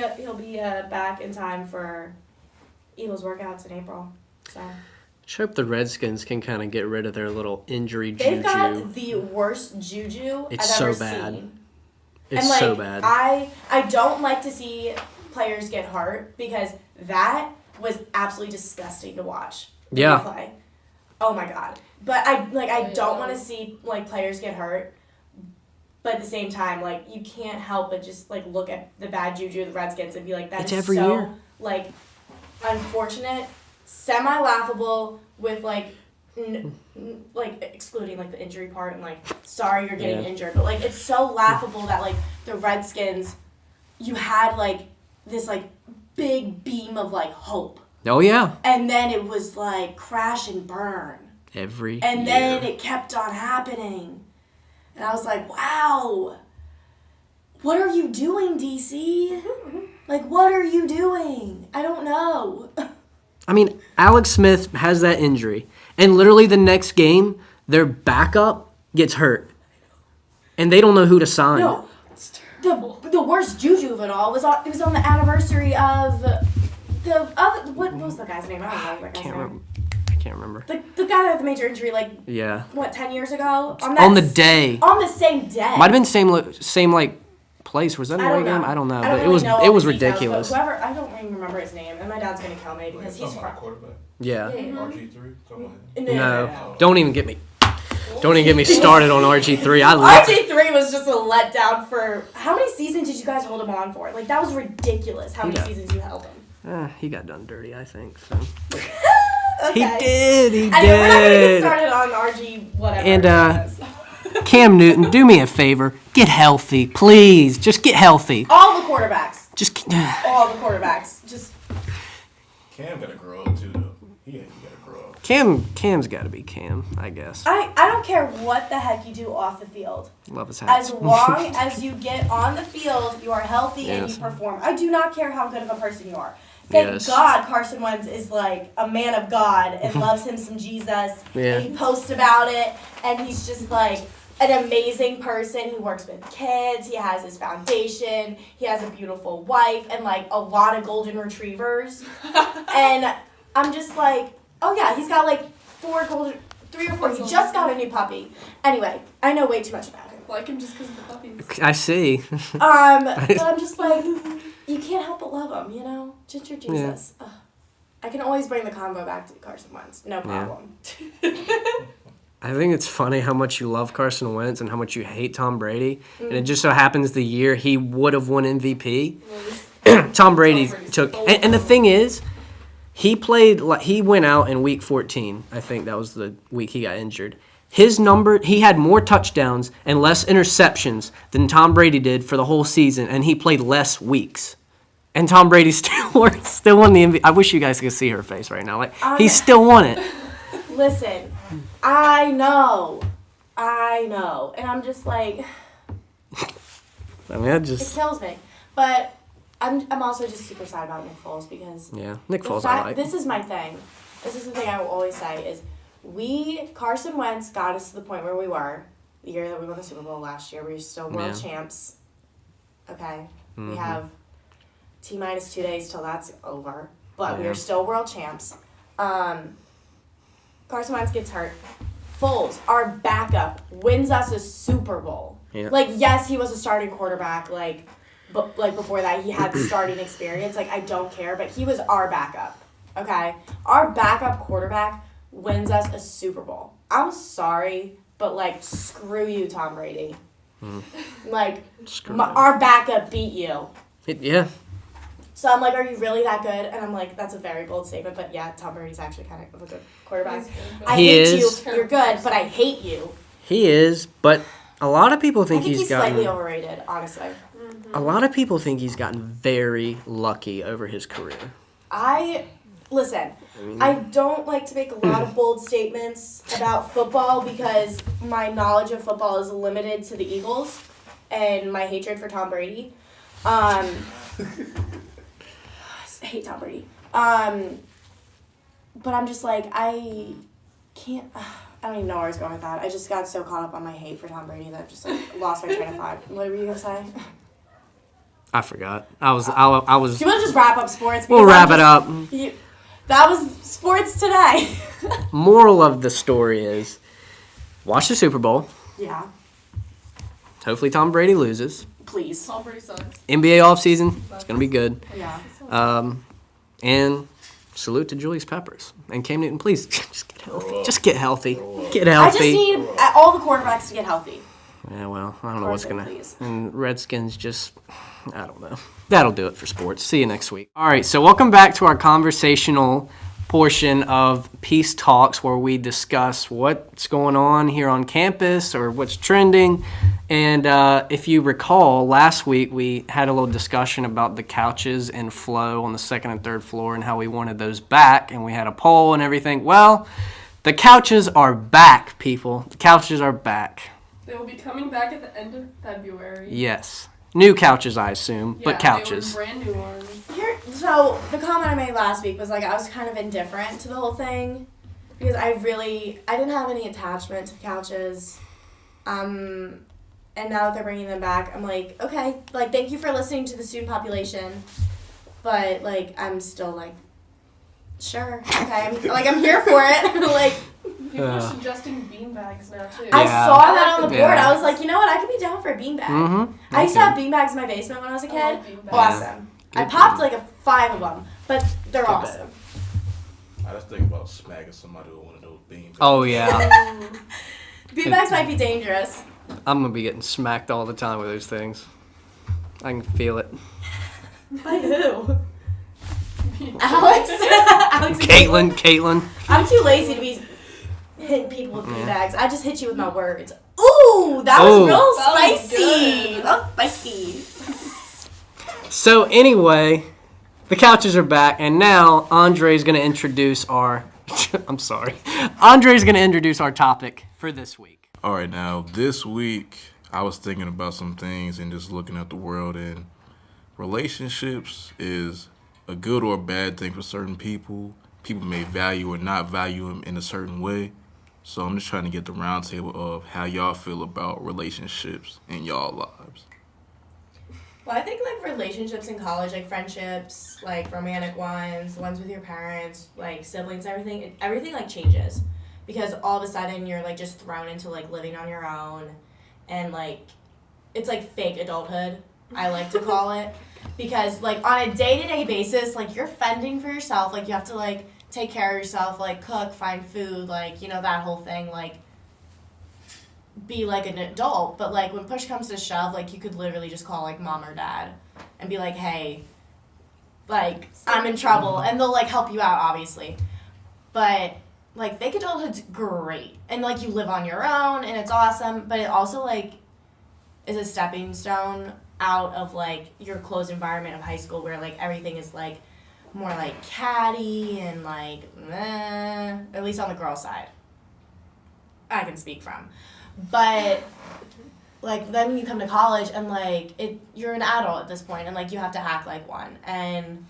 back in time for Eagles workouts in April. So Just hope the Redskins can kind of get rid of their little injury they've juju. got the worst juju It's I've so ever bad. seen. It's and like so bad. I don't like to see players get hurt because that was absolutely disgusting to watch. when Yeah. they play. Oh my god. But I Yeah. don't want to see like players get hurt. But at the same time, like you can't help but just like look at the bad juju of the Redskins and be like, that It's is every so year. like unfortunate, semi laughable with like like excluding like the injury part and like sorry you're getting Yeah. injured, but like it's so laughable that like the Redskins, you had like this like big beam of like hope, Oh, yeah. and then it was like crash and burn. Every And year. then it kept on happening. And I was like, wow, what are you doing, DC? Like, what are you doing? I don't know. I mean, Alex Smith has that injury. And literally the next game, their backup gets hurt. And they don't know who to sign. No, the worst juju of it all was on the anniversary of the other, what was the guy's name? I don't know the guy's name. I can't remember. The guy that had the major injury, like, Yeah. what, 10 years ago? On the day. On the same day. Might have been same like place. Was that an I away don't know. game? I don't know. I But don't it really was know it all was the details, ridiculous. but whoever, I don't even remember his name, and my dad's gonna kill me because he's talking about quarterback. Yeah. RG3. Talking about him. No. Don't even get me started on RG3. I love RG3 was just a letdown for how many seasons did you guys hold him on for? Like that was ridiculous. How many Yeah. seasons you held him? he got done dirty, I think. So. Okay. He did. He Anyway, we're not gonna get did. started on RG whatever. And, it is. Cam Newton, do me a favor. Get healthy, please. Just get healthy. All the quarterbacks. Just All the quarterbacks. Just. Cam gotta grow up too, though. He gotta grow up. Cam's got to be Cam, I guess. I don't care what the heck you do off the field. Love his hat. As long as you get on the field, you are healthy and Yes. you perform. I do not care how good of a person you are. Thank Yes. God Carson Wentz is like a man of God and loves him some Jesus. Yeah. And he posts about it and he's just like an amazing person. He works with kids. He has his foundation. He has a beautiful wife and like a lot of golden retrievers. And I'm just like, oh yeah, he's got like 3 or 4. He just got a new puppy. Anyway, I know way too much about him. Like him just because of the puppies. I see. But I'm just like, you can't help but love him, you know? Ginger Jesus. Ugh. I can always bring the convo back to Carson Wentz. No problem. I think it's funny how much you love Carson Wentz and how much you hate Tom Brady. And it just so happens the year he would have won MVP, Tom Brady took. And the thing is, he went out in week 14. I think that was the week he got injured. He had more touchdowns and less interceptions than Tom Brady did for the whole season, and he played less weeks. And Tom Brady still won the MVP. I wish you guys could see her face right now. Like he still won it. Listen, I know. And I'm just like, I mean, it kills me. But I'm also just super sad about Nick Foles because Nick Foles I like. This is my thing. This is the thing I will always say is Carson Wentz got us to the point where we were the year that we won the Super Bowl last year. We were still world champs. Okay? We have T-minus 2 days till that's over. But we are still world champs. Carson Wentz gets hurt. Foles, our backup, wins us a Super Bowl. Yeah. Like, yes, he was a starting quarterback, but before that, he had the starting experience. Like, I don't care, but he was our backup, okay? Our backup quarterback wins us a Super Bowl. I'm sorry, but, like, screw you, Tom Brady. Like, our backup beat you. Yeah. So I'm like, are you really that good? And I'm like, that's a very bold statement, but yeah, Tom Brady's actually kind of a good quarterback. I hate you. You're good, but I hate you. He is, but a lot of people think he's gotten slightly overrated, honestly. A lot of people think he's gotten very lucky over his career. Listen, I don't like to make a lot of bold statements about football because my knowledge of football is limited to the Eagles and my hatred for Tom Brady. I hate Tom Brady. But I'm just like, I can't, I don't even know where I was going with that. I just got so caught up on my hate for Tom Brady that I just like lost my train of thought. What were you gonna say? I forgot. I was. Do you want to just wrap up sports? We'll wrap it up. That was sports today. Moral of the story is, watch the Super Bowl. Yeah. Hopefully Tom Brady loses. Please. Tom Brady sucks. NBA offseason, it's going to be good. Yeah. And salute to Julius Peppers. And Cam Newton, please, just get healthy. Just get healthy. Get healthy. I just need all the quarterbacks to get healthy. Yeah, well, I don't know what's going Please. to... And Redskins just... I don't know. That'll do it for sports. See you next week. All right, so welcome back to our conversational portion of Peace Talks, where we discuss what's going on here on campus or what's trending. And if you recall, last week we had a little discussion about the couches and flow on the second and third floor and how we wanted those back, and we had a poll and everything. Well, the couches are back, people. The couches are back. They will be coming back at the end of February. Yes. New couches, I assume, but couches. They were brand new ones. So the comment I made last week was like I was kind of indifferent to the whole thing because I didn't have any attachment to the couches. And now that they're bringing them back, I'm like, okay, like thank you for listening to the student population, but like I'm still like, sure, okay, I'm here for it. Like people are suggesting beanbags now too. I saw that on the board. I was like, you know what, I could be down for a beanbag. Mm-hmm. I used to have beanbags in my basement when I was a kid. I love beanbags. Awesome. Yeah. I popped like 5 of them, but they're awesome. I just think about smacking somebody with one of those beans. Oh, yeah. Beanbags might be dangerous. I'm going to be getting smacked all the time with those things. I can feel it. By who? Alex? Alex? Caitlin. I'm too lazy to be hitting people with beanbags. I just hit you with my words. Ooh! Ooh, that was real That was spicy. good. That was spicy. So anyway, the couches are back, and now Andre's going to introduce our. I'm sorry. Andre's going to introduce our topic for this week. All right, now this week I was thinking about some things and just looking at the world, and relationships is a good or a bad thing for certain people. People may value or not value them in a certain way. So I'm just trying to get the roundtable of how y'all feel about relationships in y'all lives. Well, I think like relationships in college, like friendships, like romantic ones, the ones with your parents, like siblings, everything like changes, because all of a sudden you're like just thrown into like living on your own, and like it's like fake adulthood, I like to call it, because like on a day-to-day basis, like you're fending for yourself, like you have to like take care of yourself, like cook, find food, like, you know, that whole thing, like be like an adult. But like when push comes to shove, like you could literally just call like mom or dad and be like, hey, like I'm in trouble, and they'll like help you out, obviously. But like fake adulthood's great, and like you live on your own and it's awesome, but it also like is a stepping stone out of like your closed environment of high school, where like everything is like more like catty and like at least on the girl side I can speak from. But like then you come to college and like you're an adult at this point, and like you have to act like one. And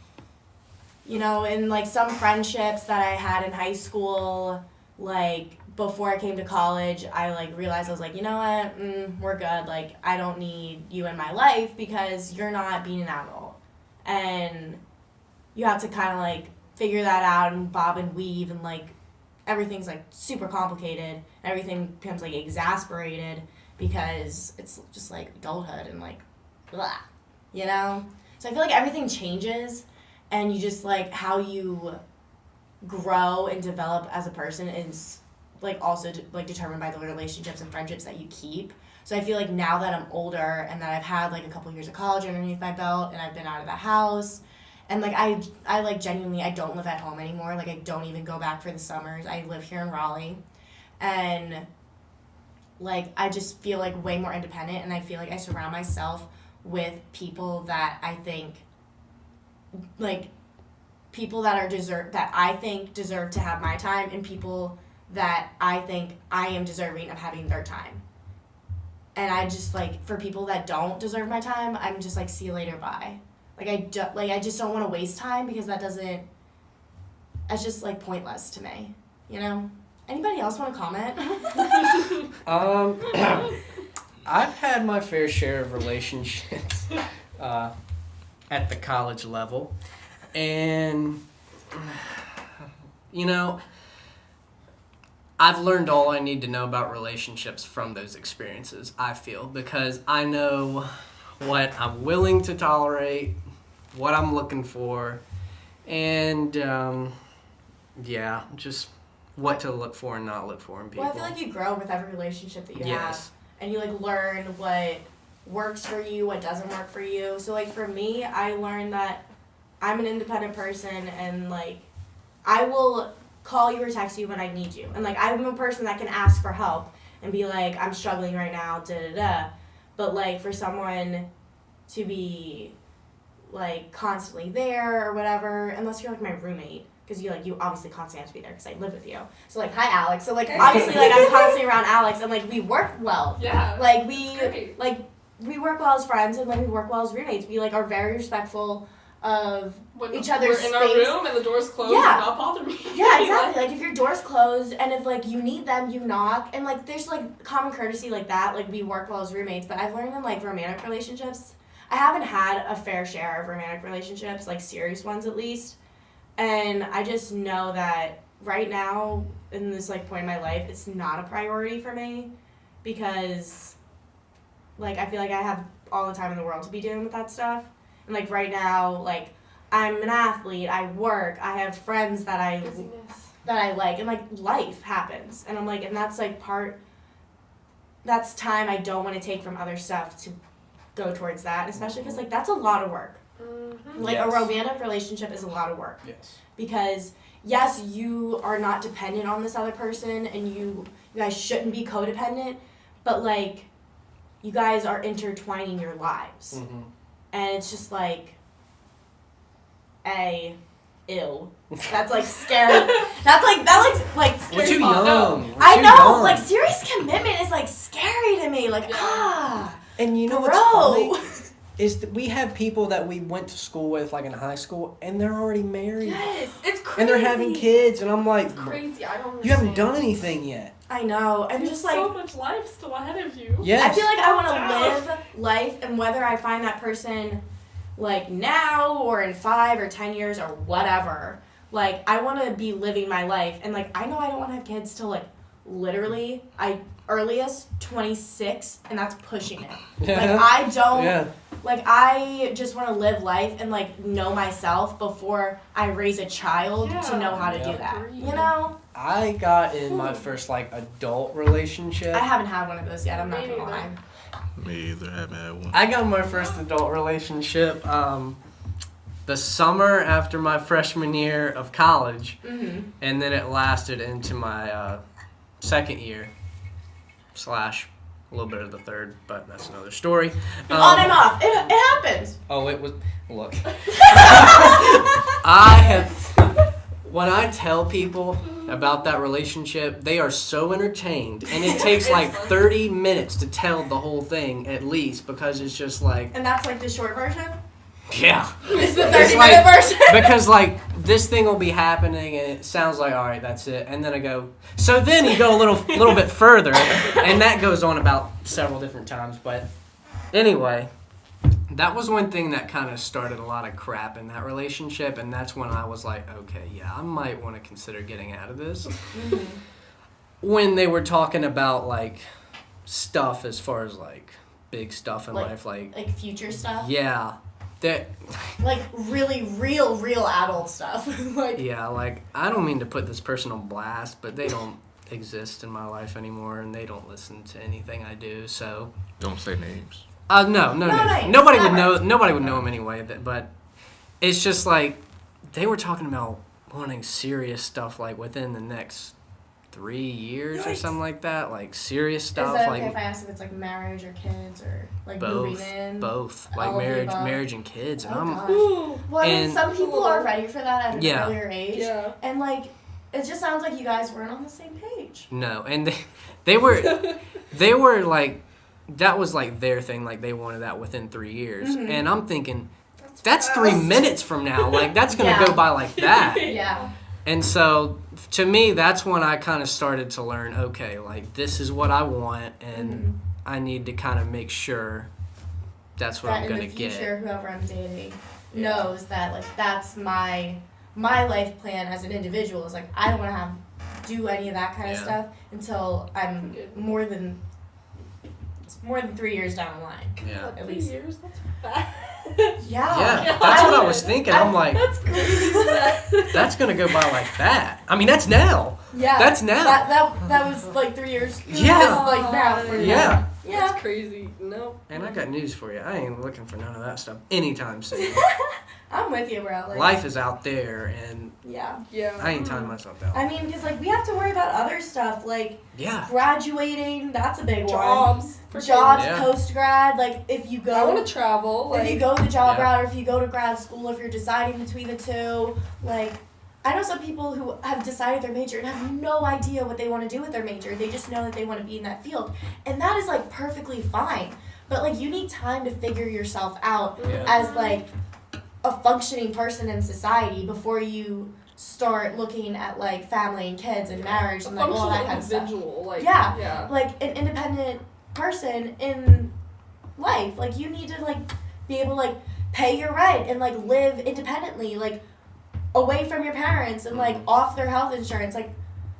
you know, in like some friendships that I had in high school, like before I came to college, I like realized I was like, you know what, we're good, like I don't need you in my life because you're not being an adult. And you have to kind of like figure that out and bob and weave, and like everything's like super complicated. Everything becomes like exasperated because it's just like adulthood and like blah, you know? So I feel like everything changes, and you just like how you grow and develop as a person is like also like determined by the relationships and friendships that you keep. So I feel like now that I'm older and that I've had like a couple years of college underneath my belt, and I've been out of the house, and like I like genuinely, I don't live at home anymore. Like I don't even go back for the summers. I live here in Raleigh, and like I just feel like way more independent, and I feel like I surround myself with people that I think like people that I think deserve to have my time, and people that I think I am deserving of having their time. And I just like, for people that don't deserve my time, I'm just like, see you later, bye. Like I just don't want to waste time, because that's just like pointless to me, you know? Anybody else want to comment? I've had my fair share of relationships at the college level, and you know, I've learned all I need to know about relationships from those experiences, I feel, because I know what I'm willing to tolerate, what I'm looking for, and yeah, just what to look for and not look for in people. Well, I feel like you grow with every relationship that you have, Yes. and you like learn what works for you, what doesn't work for you. So like for me, I learned that I'm an independent person, and like I will call you or text you when I need you. And like I'm a person that can ask for help and be like, I'm struggling right now, da-da-da. But like for someone to be like constantly there or whatever, unless you're like my roommate, because you obviously constantly have to be there because I live with you. So like, hi Alex. So like obviously like I'm constantly around Alex, and like we work well. Yeah. Like we work well as friends, and like we work well as roommates. We like are very respectful of each other's we're in space. our room and the door's closed, Yeah. do not bother me. Yeah, exactly. Like if your door's closed, and if like you need them, you knock, and like there's like common courtesy like that. Like we work well as roommates. But I've learned in like romantic relationships, I haven't had a fair share of romantic relationships, like serious ones at least. And I just know that right now in this like point in my life, it's not a priority for me, because like I feel like I have all the time in the world to be dealing with that stuff. And like right now, like I'm an athlete, I work, I have friends that I like, and like life happens, and I'm like, and that's like that's time I don't want to take from other stuff to go towards that, especially because like that's a lot of work. Mm-hmm. Like Yes. a romantic relationship is a lot of work, Yes. because yes, you are not dependent on this other person, and you guys shouldn't be codependent, but like you guys are intertwining your lives. Mm-hmm. And it's just like ew. That's like scary. That like We're scary. too young. We're I too know, young. like serious commitment is like scary to me. Like And you know bro. what's funny? Is that we have people that we went to school with, like in high school, and they're already married. Yes, it's crazy. And they're having kids, and I'm like, It's crazy. I don't. you haven't understand. done anything yet. I know. I'm There's just so like much life still ahead of you. Yes. I feel like I want to live life, and whether I find that person like now or in 5 or 10 years or whatever, like I want to be living my life. And like I know I don't want to have kids till like literally earliest 26, and that's pushing it. Like I don't like I just want to live life and like know myself before I raise a child to know how to do that. You know? I got in my first like adult relationship. I haven't had one of those yet. I'm not gonna lie. Me either. I haven't had one. I got my first adult relationship the summer after my freshman year of college, and then it lasted into my second year / a little bit of the third, but that's another story. On and off. It happens. Oh, it was. Look, when I tell people about that relationship, they are so entertained, and it takes like 30 minutes to tell the whole thing at least, because it's just like, And that's like the short version? yeah. It's the It's 30-minute like- version. Because like this thing will be happening and it sounds like, all right, that's it, and then I go, so then you go a little bit further, and that goes on about several different times. But anyway, that was one thing that kind of started a lot of crap in that relationship, and that's when I was like, okay, yeah, I might want to consider getting out of this. When they were talking about like stuff as far as like big stuff in life, like future stuff? yeah. That, Like really real adult stuff. Like yeah, like, I don't mean to put this person on blast, but they don't exist in my life anymore, and they don't listen to anything I do, so... Don't say names. No names, nobody would never. know. Nobody would know him anyway, but it's just like, they were talking about wanting serious stuff, like, within the next 3 years or Yikes. something like that, like, serious is stuff, that like... okay if I ask if it's like marriage or kids or like moving in? Both, like all of the above? marriage and kids, and Oh, I'm... gosh. Ooh. Well, I mean, and- some people are ready for that at an Yeah. earlier age. Yeah. And like it just sounds like you guys weren't on the same page. No, and they were like, that was like their thing, like they wanted that within 3 years, and I'm thinking, that's 3 minutes from now, like that's gonna Yeah. go by like that. Yeah. And so to me, that's when I kind of started to learn, okay, like this is what I want, and I need to kind of make sure that's what That I'm in gonna the future, get. whoever I'm dating knows that like that's my life plan as an individual. Is like I don't want to do any of that kind of Yeah. stuff until I'm more than 3 years down the line. Yeah. At 3 least. years? That's bad. Yeah, that's what I was thinking. I'm like, That's crazy. that's gonna go by like that. I mean, that's now. Yeah. That's now. That was like 3 years. Yeah. That's like now for you. Yeah. Yeah. That's crazy. No. And I got news for you. I ain't looking for none of that stuff anytime soon. I'm with you, bro. Like, Life is out there, and Yeah. Yeah. I ain't tying myself down. I mean, because like we have to worry about other stuff like Yeah. graduating. That's a big one. Jobs. For Jobs Yeah. post grad. Like if you go. I want to travel. If you Like, go the job Yeah. route, or if you go to grad school, if you're deciding between the two, like, I know some people who have decided their major and have no idea what they want to do with their major. They just know that they want to be in that field. And that is, like, perfectly fine. But, like, you need time to figure yourself out Yeah. as, like, a functioning person in society before you start looking at, like, family and kids and marriage a and, like, all that functional kind of stuff. individual. Like, Yeah. Yeah. Like an independent person in life. Like you need to like be able to like pay your rent and like live independently, like away from your parents and like off their health insurance, like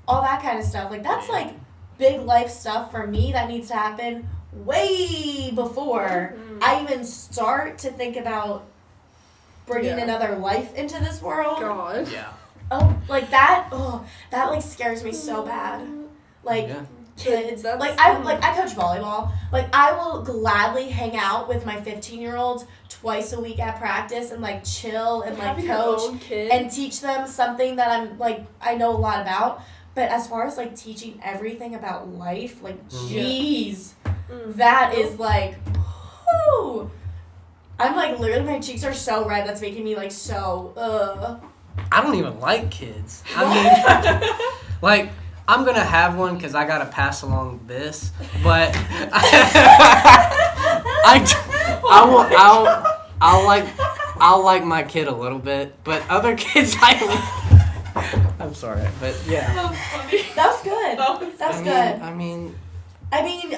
all that kind of stuff. Like that's like big life stuff for me that needs to happen way before I even start to think about bringing Yeah. another life into this world. God. Yeah. Oh, like that. Oh, that like scares me so bad. Like Yeah. kids. That's- Like I coach volleyball. Like I will gladly hang out with my 15-year-olds twice a week at practice and like chill and like Having your coach own kid. and teach them something that I'm like I know a lot about. But as far as like teaching everything about life, like jeez, that is like, whoo. I'm like literally my cheeks are so red. That's making me like so. I don't even like kids. I mean, like I'm gonna have one because I gotta pass along this, but I'll like my kid a little bit, but other kids I'm sorry, but yeah. That was funny. That was good. That was good. I mean,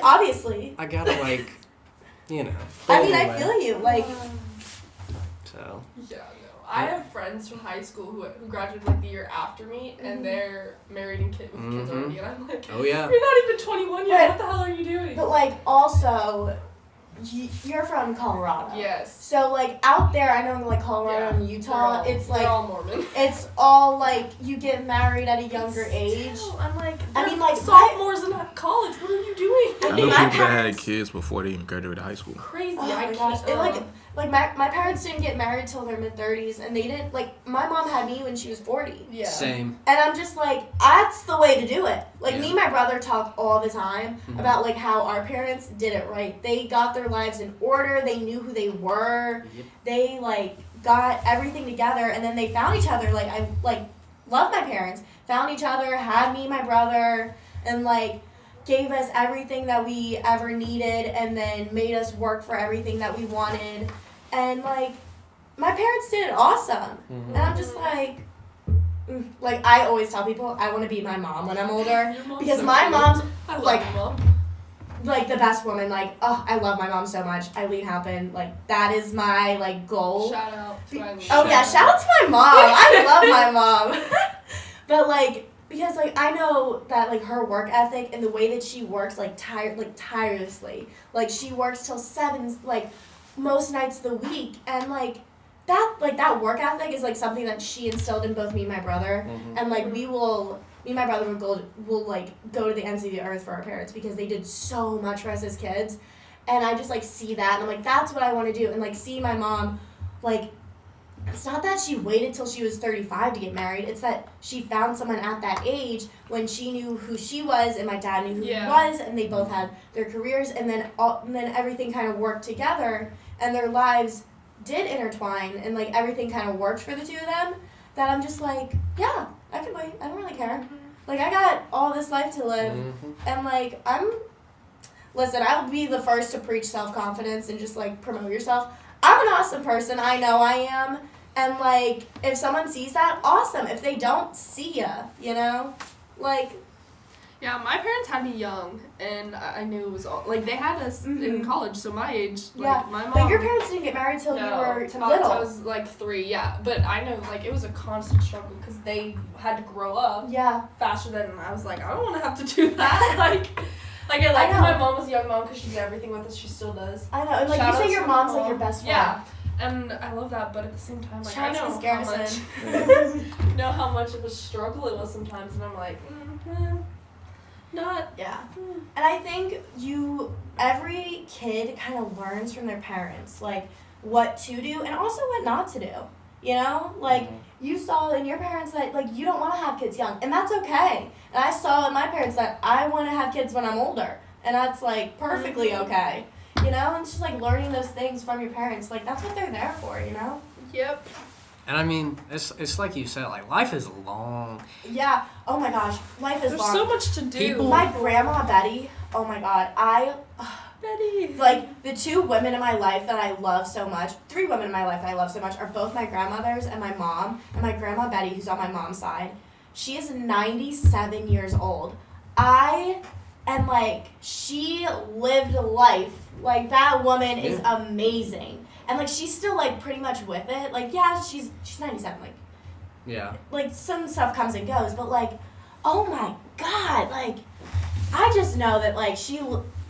obviously. I gotta like, you know. I mean, I feel you. Like. So. Yeah, no. I have friends from high school who graduated like the year after me, and they're married and with kids already, and I'm like, oh yeah. You're not even 21 yet. What the hell are you doing? But like also, you're from Colorado. Yes. So like out there, I know like Colorado and Utah, it's like they're all Mormon. It's all like you get married at a younger age. I'm like, I mean, like sophomores in college. What are you doing? I know people that had kids before they even graduated high school. Crazy. Oh my gosh. It like my parents didn't get married till their mid-30s, and they didn't like my mom had me when she was 40. Yeah. Same. And I'm just like, that's the way to do it. Like me and my brother talk all the time about like how our parents did it right. They got their lives in order. They knew who they were. Yep. They like got everything together, and then they found each other. Like I like love my parents. Found each other, had me and my brother, and like gave us everything that we ever needed, and then made us work for everything that we wanted. And like my parents did it awesome. And I'm just like I always tell people I want to be my mom when I'm older because my mom's like the best woman. Like, oh, I love my mom so much. Eileen Halpin, like that is my like goal. Shout out to Eileen. Oh yeah, shout out to my mom. I love my mom. But like because like I know that like her work ethic and the way that she works tirelessly. Like she works till 7 like most nights of the week, and like that work ethic is like something that she instilled in both me and my brother. And like me and my brother will like go to the ends of the earth for our parents because they did so much for us as kids. And I just like see that, and I'm like, that's what I want to do. And like see my mom, like it's not that she waited till she was 35 to get married. It's that she found someone at that age when she knew who she was and my dad knew who he was, and they both had their careers, and then everything kind of worked together, and their lives did intertwine, and like everything kind of worked for the two of them. That I'm just like, yeah, I can wait. I don't really care. Like I got all this life to live, and like listen, I'll be the first to preach self-confidence and just like promote yourself. I'm an awesome person. I know I am. And, like, if someone sees that, awesome. If they don't, see ya, you know? Like... Yeah, my parents had me young, and I knew it was all... Like, they had us in college, so my age, like, my mom... But your parents didn't get married till you were little. I was, like, 3, yeah. But I know, like, it was a constant struggle, because they had to grow up faster than... I was like, I don't want to have to do that. Like, I like my mom was a young mom, because she did everything with us. She still does. I know. And, like, you say your mom's, like, your best friend. Yeah. And I love that, but at the same time, like, I know how much of a struggle it was sometimes, and I'm like, not. Yeah. And I think every kid kind of learns from their parents, like, what to do and also what not to do, you know? Like, you saw in your parents that, like, you don't want to have kids young, and that's okay. And I saw in my parents that I want to have kids when I'm older, and that's, like, perfectly okay. You know, and just like learning those things from your parents, like that's what they're there for, you know? Yep. And I mean, it's like you said, like life is long. Yeah. Oh my gosh, life is long. There's so much to do. My grandma Betty. Oh my God, Betty. Like the 2 women in my life that I love so much. 3 women in my life that I love so much are both my grandmothers and my mom. And my grandma Betty, who's on my mom's side, she is 97 years old. And like she lived life. Like that woman is amazing, and like she's still like pretty much with it. Like yeah, she's 97. Like yeah, like some stuff comes and goes, but like oh my God, like I just know that like she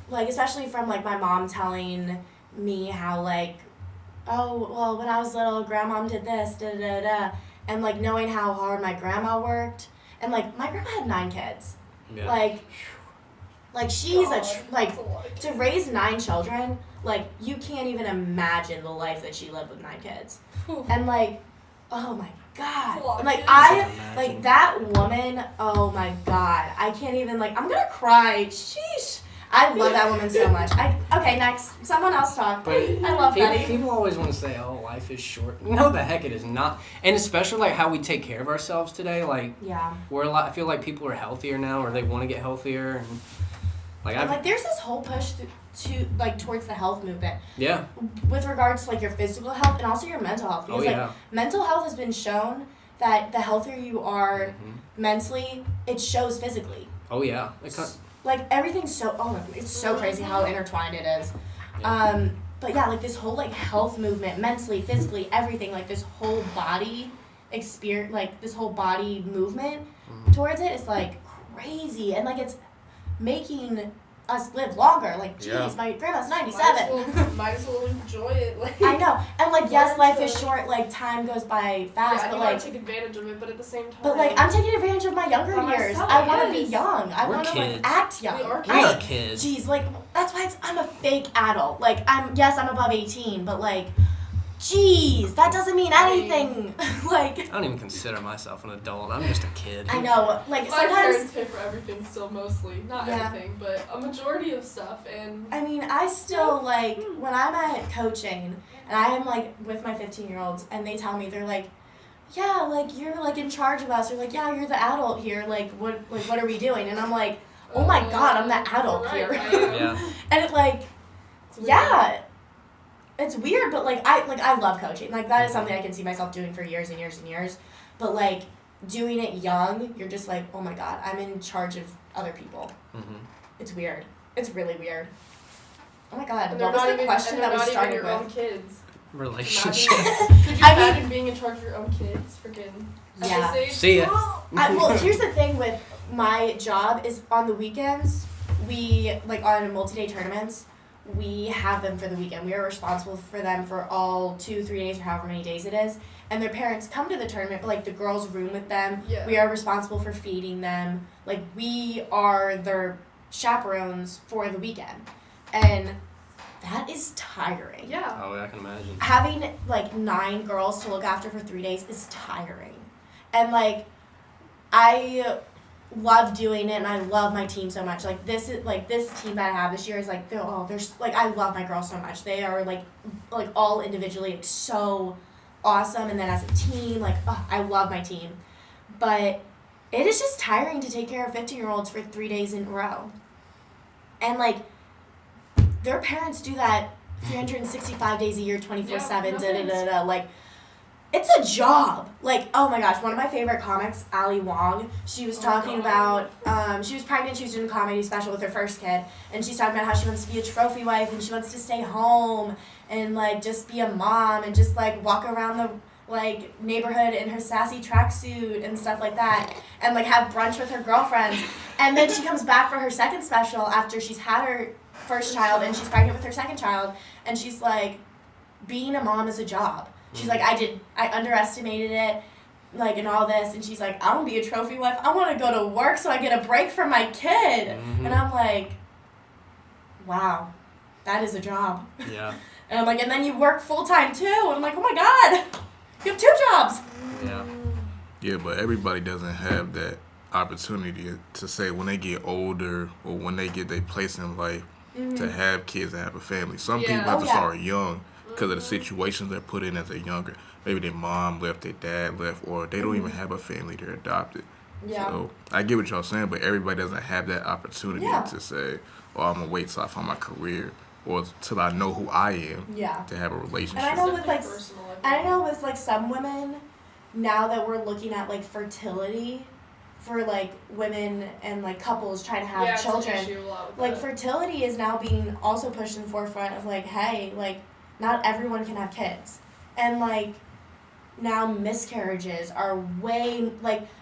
like especially from like my mom telling me how like oh well when I was little grandma did this da da da, and like knowing how hard my grandma worked, and like my grandma had 9 kids, Like she's to raise 9 children, like you can't even imagine the life that she lived with 9 kids. And like, oh my God. It's a lot, And, like, kids. like, that woman, oh my God. I can't even, like, I'm gonna cry. Sheesh. I love that woman so much. Okay, next. Someone else talk. But I love Betty. people always want to say, "Oh, life is short." No, the heck it is not. And especially like how we take care of ourselves today. Like Yeah. we're a lot. I feel like people are healthier now, or they want to get healthier, and And, like, there's this whole push towards the health movement yeah. with regards to, like, your physical health and also your mental health. Because, Oh, yeah. like, mental health has been shown that the healthier you are mentally, it shows physically. Oh yeah. Like, everything's so, it's so crazy how intertwined it is. But yeah, like, this whole, like, health movement, mentally, physically, everything, like, this whole body experience, like, this whole body movement towards it is, like, crazy. And, like, it's making us live longer. Like, geez, my grandma's 97. Might as well enjoy it. Like, I know. And, like, yes, Learn life is to- short. Like, time goes by fast. yeah, but, you like, want to take advantage of it, but at the same time. but, like, I'm taking advantage of my younger By years. myself, I want to be yes. young. I We're want to, like, kids. act young. We are We are kids. kids. Jeez, like, that's why I'm a fake adult. Like, I'm above 18, but, like, jeez, that doesn't mean anything. Like, I don't even consider myself an adult. I'm just a kid. I know, like, My parents sometimes, pay for everything still, mostly. Not Yeah. everything, but a majority of stuff. And I mean, I still, like, when I'm at coaching, and I am, like, with my 15-year-olds, and they tell me, they're like, yeah, like, you're, like, in charge of us, or, like, yeah, you're the adult here, like, what are we doing? And I'm like, oh my God, I'm the adult you're right, here. I am. Yeah. And it, like, It's weird. yeah, it's weird, but, like, I love coaching. Like, that is something I can see myself doing for years and years and years. But, like, doing it young, you're just like, oh my God, I'm in charge of other people. Mm-hmm. It's weird. It's really weird. Oh my God, And what was the question that we started your own with? kids. Relationship. Could you I imagine being in charge of your own kids? Freaking. At Yeah. this age? See ya. Well, here's the thing with my job is on the weekends, we, like, on multi-day tournaments, we have them for the weekend. We are responsible for them for all 2-3 days or however many days it is. And their parents come to the tournament, but, like, the girls room with them. Yeah. We are responsible for feeding them. Like, we are their chaperones for the weekend. And that is tiring. Yeah. Oh, yeah, I can imagine. Having, like, 9 girls to look after for 3 days is tiring. And, like, I love doing it, and I love my team so much. Like, this team that I have this year is, like, I love my girls so much. They are, like all individually, like, so awesome, and then as a team, like, I love my team. But it is just tiring to take care of 15-year-olds for 3 days in a row. And, like, their parents do that 365 days a year, 24/7, like, it's a job. Like, oh my gosh, one of my favorite comics, Ali Wong, she was talking about, she was pregnant, she was doing a comedy special with her first kid, and she's talking about how she wants to be a trophy wife, and she wants to stay home, and, like, just be a mom, and just, like, walk around the, like, neighborhood in her sassy tracksuit and stuff like that, and, like, have brunch with her girlfriends, and then she comes back for her second special after she's had her first child, and she's pregnant with her second child, and she's like, being a mom is a job. She's like, I underestimated it, like, and all this, and she's like, I want to be a trophy wife. I want to go to work so I get a break from my kid. Mm-hmm. And I'm like, wow, that is a job. Yeah. And I'm like, and then you work full-time too. And I'm like, oh my God, you have 2 jobs. Yeah. Yeah, but everybody doesn't have that opportunity to say when they get older or when they get their place in life to have kids and have a family. Some Yeah. people have Oh, to yeah. start young because of the situations they're put in as they're younger. Maybe their mom left, their dad left, or they don't even have a family, they're adopted. Yeah. So I get what y'all saying, but everybody doesn't have that opportunity Yeah. to say, oh, I'm going to wait till I find my career or till I know who I am Yeah. to have a relationship. And I know with, like, Personal, I know with, like, some women, now that we're looking at, like, fertility for, like, women and, like, couples trying to have yeah, children. It's an issue a lot with Like, that. fertility is now being also pushed in the forefront of, like, hey, like, not everyone can have kids. And, like, now miscarriages are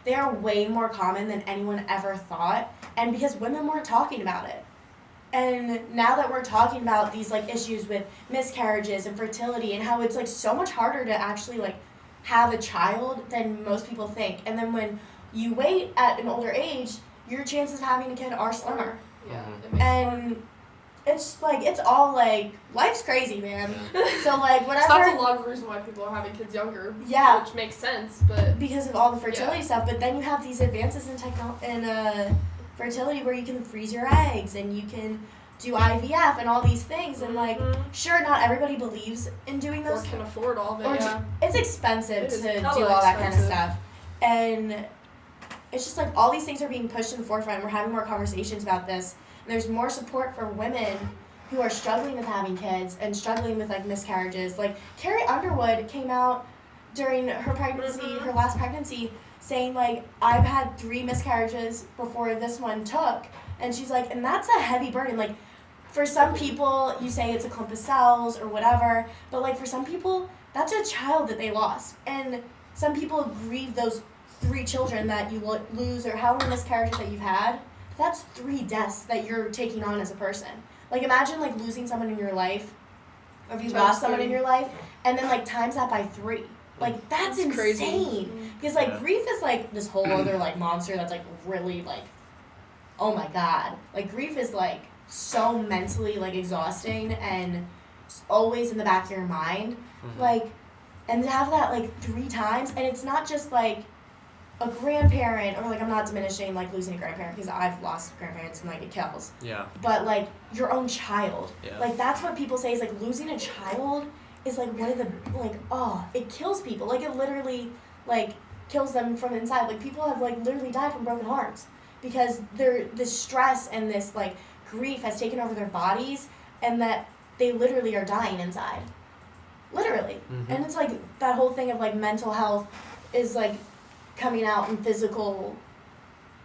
they are way more common than anyone ever thought. And because women weren't talking about it. And now that we're talking about these, like, issues with miscarriages and fertility and how it's, like, so much harder to actually, like, have a child than most people think. And then when you wait at an older age, your chances of having a kid are slimmer. Yeah. Mhm. It makes it hard. And it's like, it's all like, life's crazy, man. So like, whatever. So that's a lot of the reason why people are having kids younger. Yeah. Which makes sense, but. Because of all the fertility stuff, but then you have these advances in fertility where you can freeze your eggs and you can do IVF and all these things, and like, sure, not everybody believes in doing those. Or can afford all of it, yeah. It's expensive to do hella all that kind of expensive. stuff. And it's just like all these things are being pushed in the forefront. We're having more conversations about this. And there's more support for women who are struggling with having kids and struggling with like miscarriages. Like Carrie Underwood came out during her pregnancy, her last pregnancy, saying like, I've had 3 miscarriages before this one took. And she's like, and that's a heavy burden. Like, for some people, you say it's a clump of cells or whatever, but like for some people, that's a child that they lost. And some people grieve those 3 children that you lose, or how many miscarriages that you've had. That's 3 deaths that you're taking on as a person. Like, imagine like losing someone in your life, or if you lost someone in your life, and then like times that by 3. Like, that's insane. Crazy. Because like grief is like this whole other like monster that's like really like, oh my god. Like, grief is like so mentally like exhausting and always in the back of your mind. Like, and to have that like 3 times, and it's not just like a grandparent, or like, I'm not diminishing like losing a grandparent, because I've lost grandparents and like it kills. Yeah. But like your own child. Yeah. Like, that's what people say is like losing a child is like one of the like, oh, it kills people. Like, it literally like kills them from inside. Like, people have like literally died from broken hearts because this stress and this like grief has taken over their bodies, and that they literally are dying inside. Literally. And it's like that whole thing of like mental health is like coming out in physical.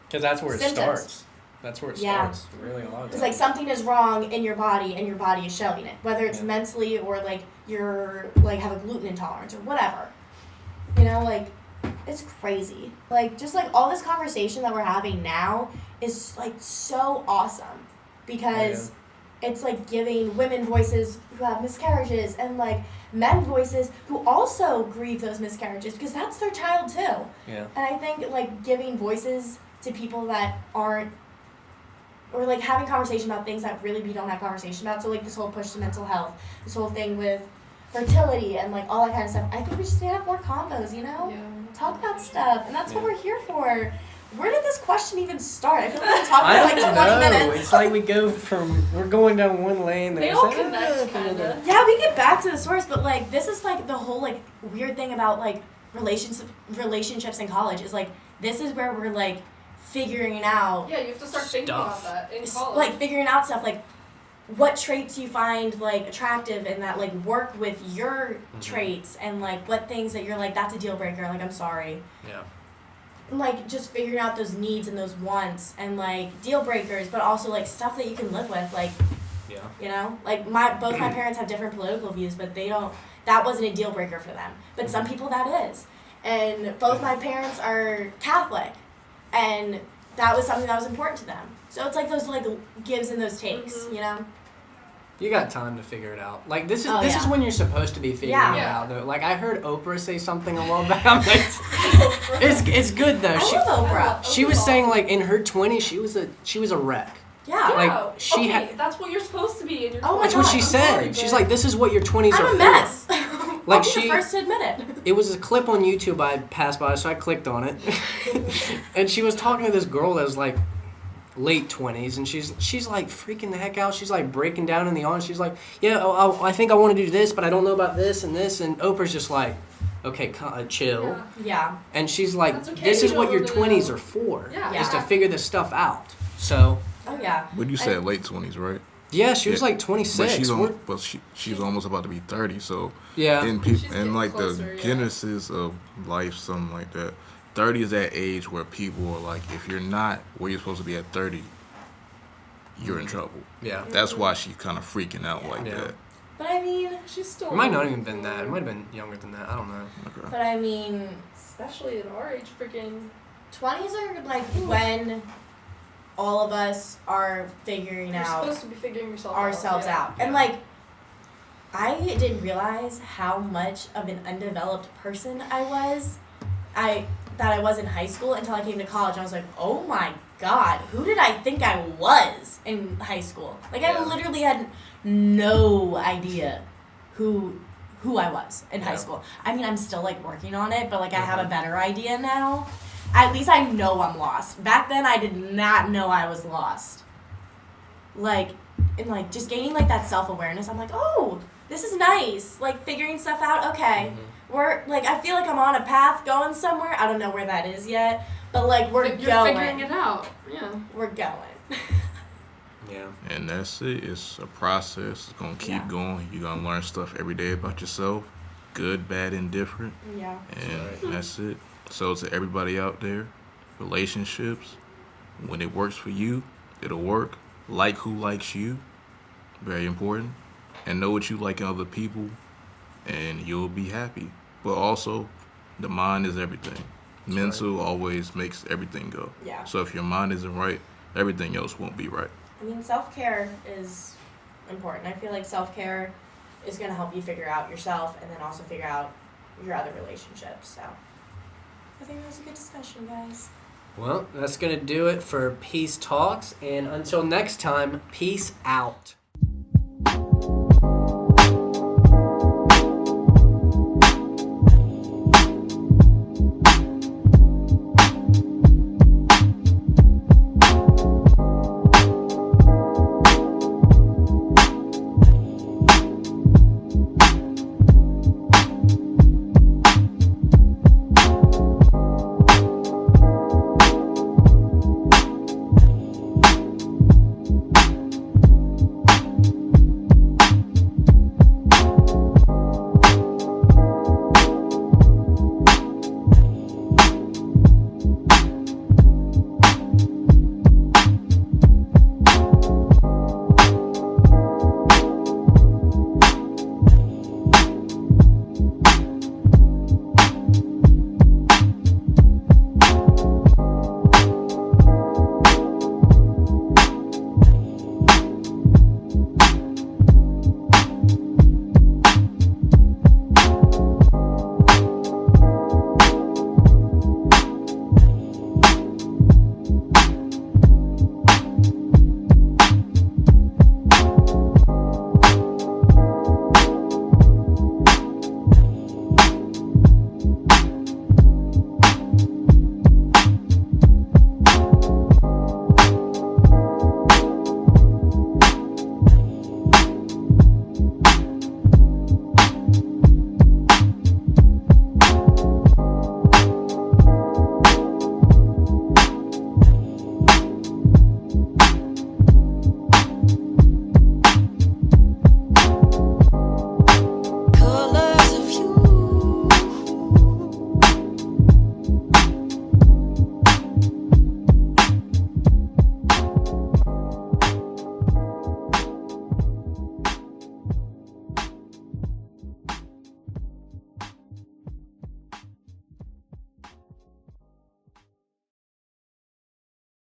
Because that's where symptoms. it starts. That's where it starts. Really, a lot of It's times. like something is wrong in your body, and your body is showing it, whether it's mentally or like you're like have a gluten intolerance or whatever. You know, like, it's crazy. Like, just like all this conversation that we're having now is like so awesome, because it's like giving women voices who have miscarriages, and like men voices who also grieve those miscarriages, because that's their child too. Yeah. And I think like giving voices to people that aren't, or like having conversation about things that really we don't have conversation about. So like this whole push to mental health, this whole thing with fertility and like all that kind of stuff. I think we just need to have more combos, you know? Yeah. Talk about stuff, and that's what we're here for. Where did this question even start? I feel like we've been talking for like 20 minutes. It's like we're going down one lane. They all connect, kinda. Yeah, we get back to the source, but like this is like the whole like weird thing about like relationships in college is like this is where we're like figuring out. Yeah, you have to start thinking about that in college. Like figuring out stuff like what traits you find like attractive and that like work with your traits, and like what things that you're like that's a deal breaker. Like, I'm sorry. Yeah. Like just figuring out those needs and those wants and like deal breakers, but also like stuff that you can live with. Like, you know, like both my parents have different political views, but that wasn't a deal breaker for them. But some people that is. And both my parents are Catholic, and that was something that was important to them. So it's like those like gives and those takes, you know? You got time to figure it out. Like, this is when you're supposed to be figuring it out, though. Like, I heard Oprah say something a while back. I'm like, it's good though. I love Oprah. She was saying like in her 20s she was a wreck. Yeah. Like, she had. That's what you're supposed to be in your. Oh my That's what God, she I'm said. sorry, She's but like, this is what your 20s are I'm a for. mess. Like, I'll be the first to admit it. It was a clip on YouTube I passed by, so I clicked on it, and she was talking to this girl that was like late 20s, and she's like freaking the heck out. She's like breaking down in the audience. She's like, yeah, I think I want to do this, but I don't know about this and this. And Oprah's just like, okay, chill. Yeah. And she's like, That's okay, this is you what your don't 20s know. are for, Yeah. is to figure this stuff out. So. Oh yeah. But you said late 20s, right? Yeah, she was like 26. But she's almost about to be 30. So Yeah. in She's and getting like closer, the yeah. genesis of life, something like that. 30 is that age where people are like, if you're not where you're supposed to be at 30, you're in trouble. Yeah. That's why she's kind of freaking out like Yeah. that. But I mean, She's still. It might not even been that. It might have been younger than that. I don't know. Okay. but I mean, Especially at our age, freaking. 20s are like when all of us are figuring You're out supposed to be figuring ourselves out. And like, I didn't realize how much of an undeveloped person I was. that I was in high school until I came to college. I was like, oh my God, who did I think I was in high school? Like, I literally had no idea who I was in high school. I mean, I'm still, like, working on it, but, like, I have a better idea now. At least I know I'm lost. Back then, I did not know I was lost. Like, and, like, just gaining, like, that self-awareness, I'm like, oh, this is nice. Like, figuring stuff out, okay. We're, like, I feel like I'm on a path going somewhere. I don't know where that is yet, but, like, You're going. figuring it out. Yeah. We're going. Yeah. And that's it. It's a process. It's going to keep going. You're going to learn stuff every day about yourself, good, bad, and different. Yeah. And that's it. So to everybody out there, relationships, when it works for you, it'll work. Like who likes you. Very important. And know what you like in other people, and you'll be happy. But also, the mind is everything. Mental always makes everything go. Yeah. So if your mind isn't right, everything else won't be right. I mean, self-care is important. I feel like self-care is going to help you figure out yourself and then also figure out your other relationships. So I think that was a good discussion, guys. Well, that's going to do it for Peace Talks. And until next time, peace out.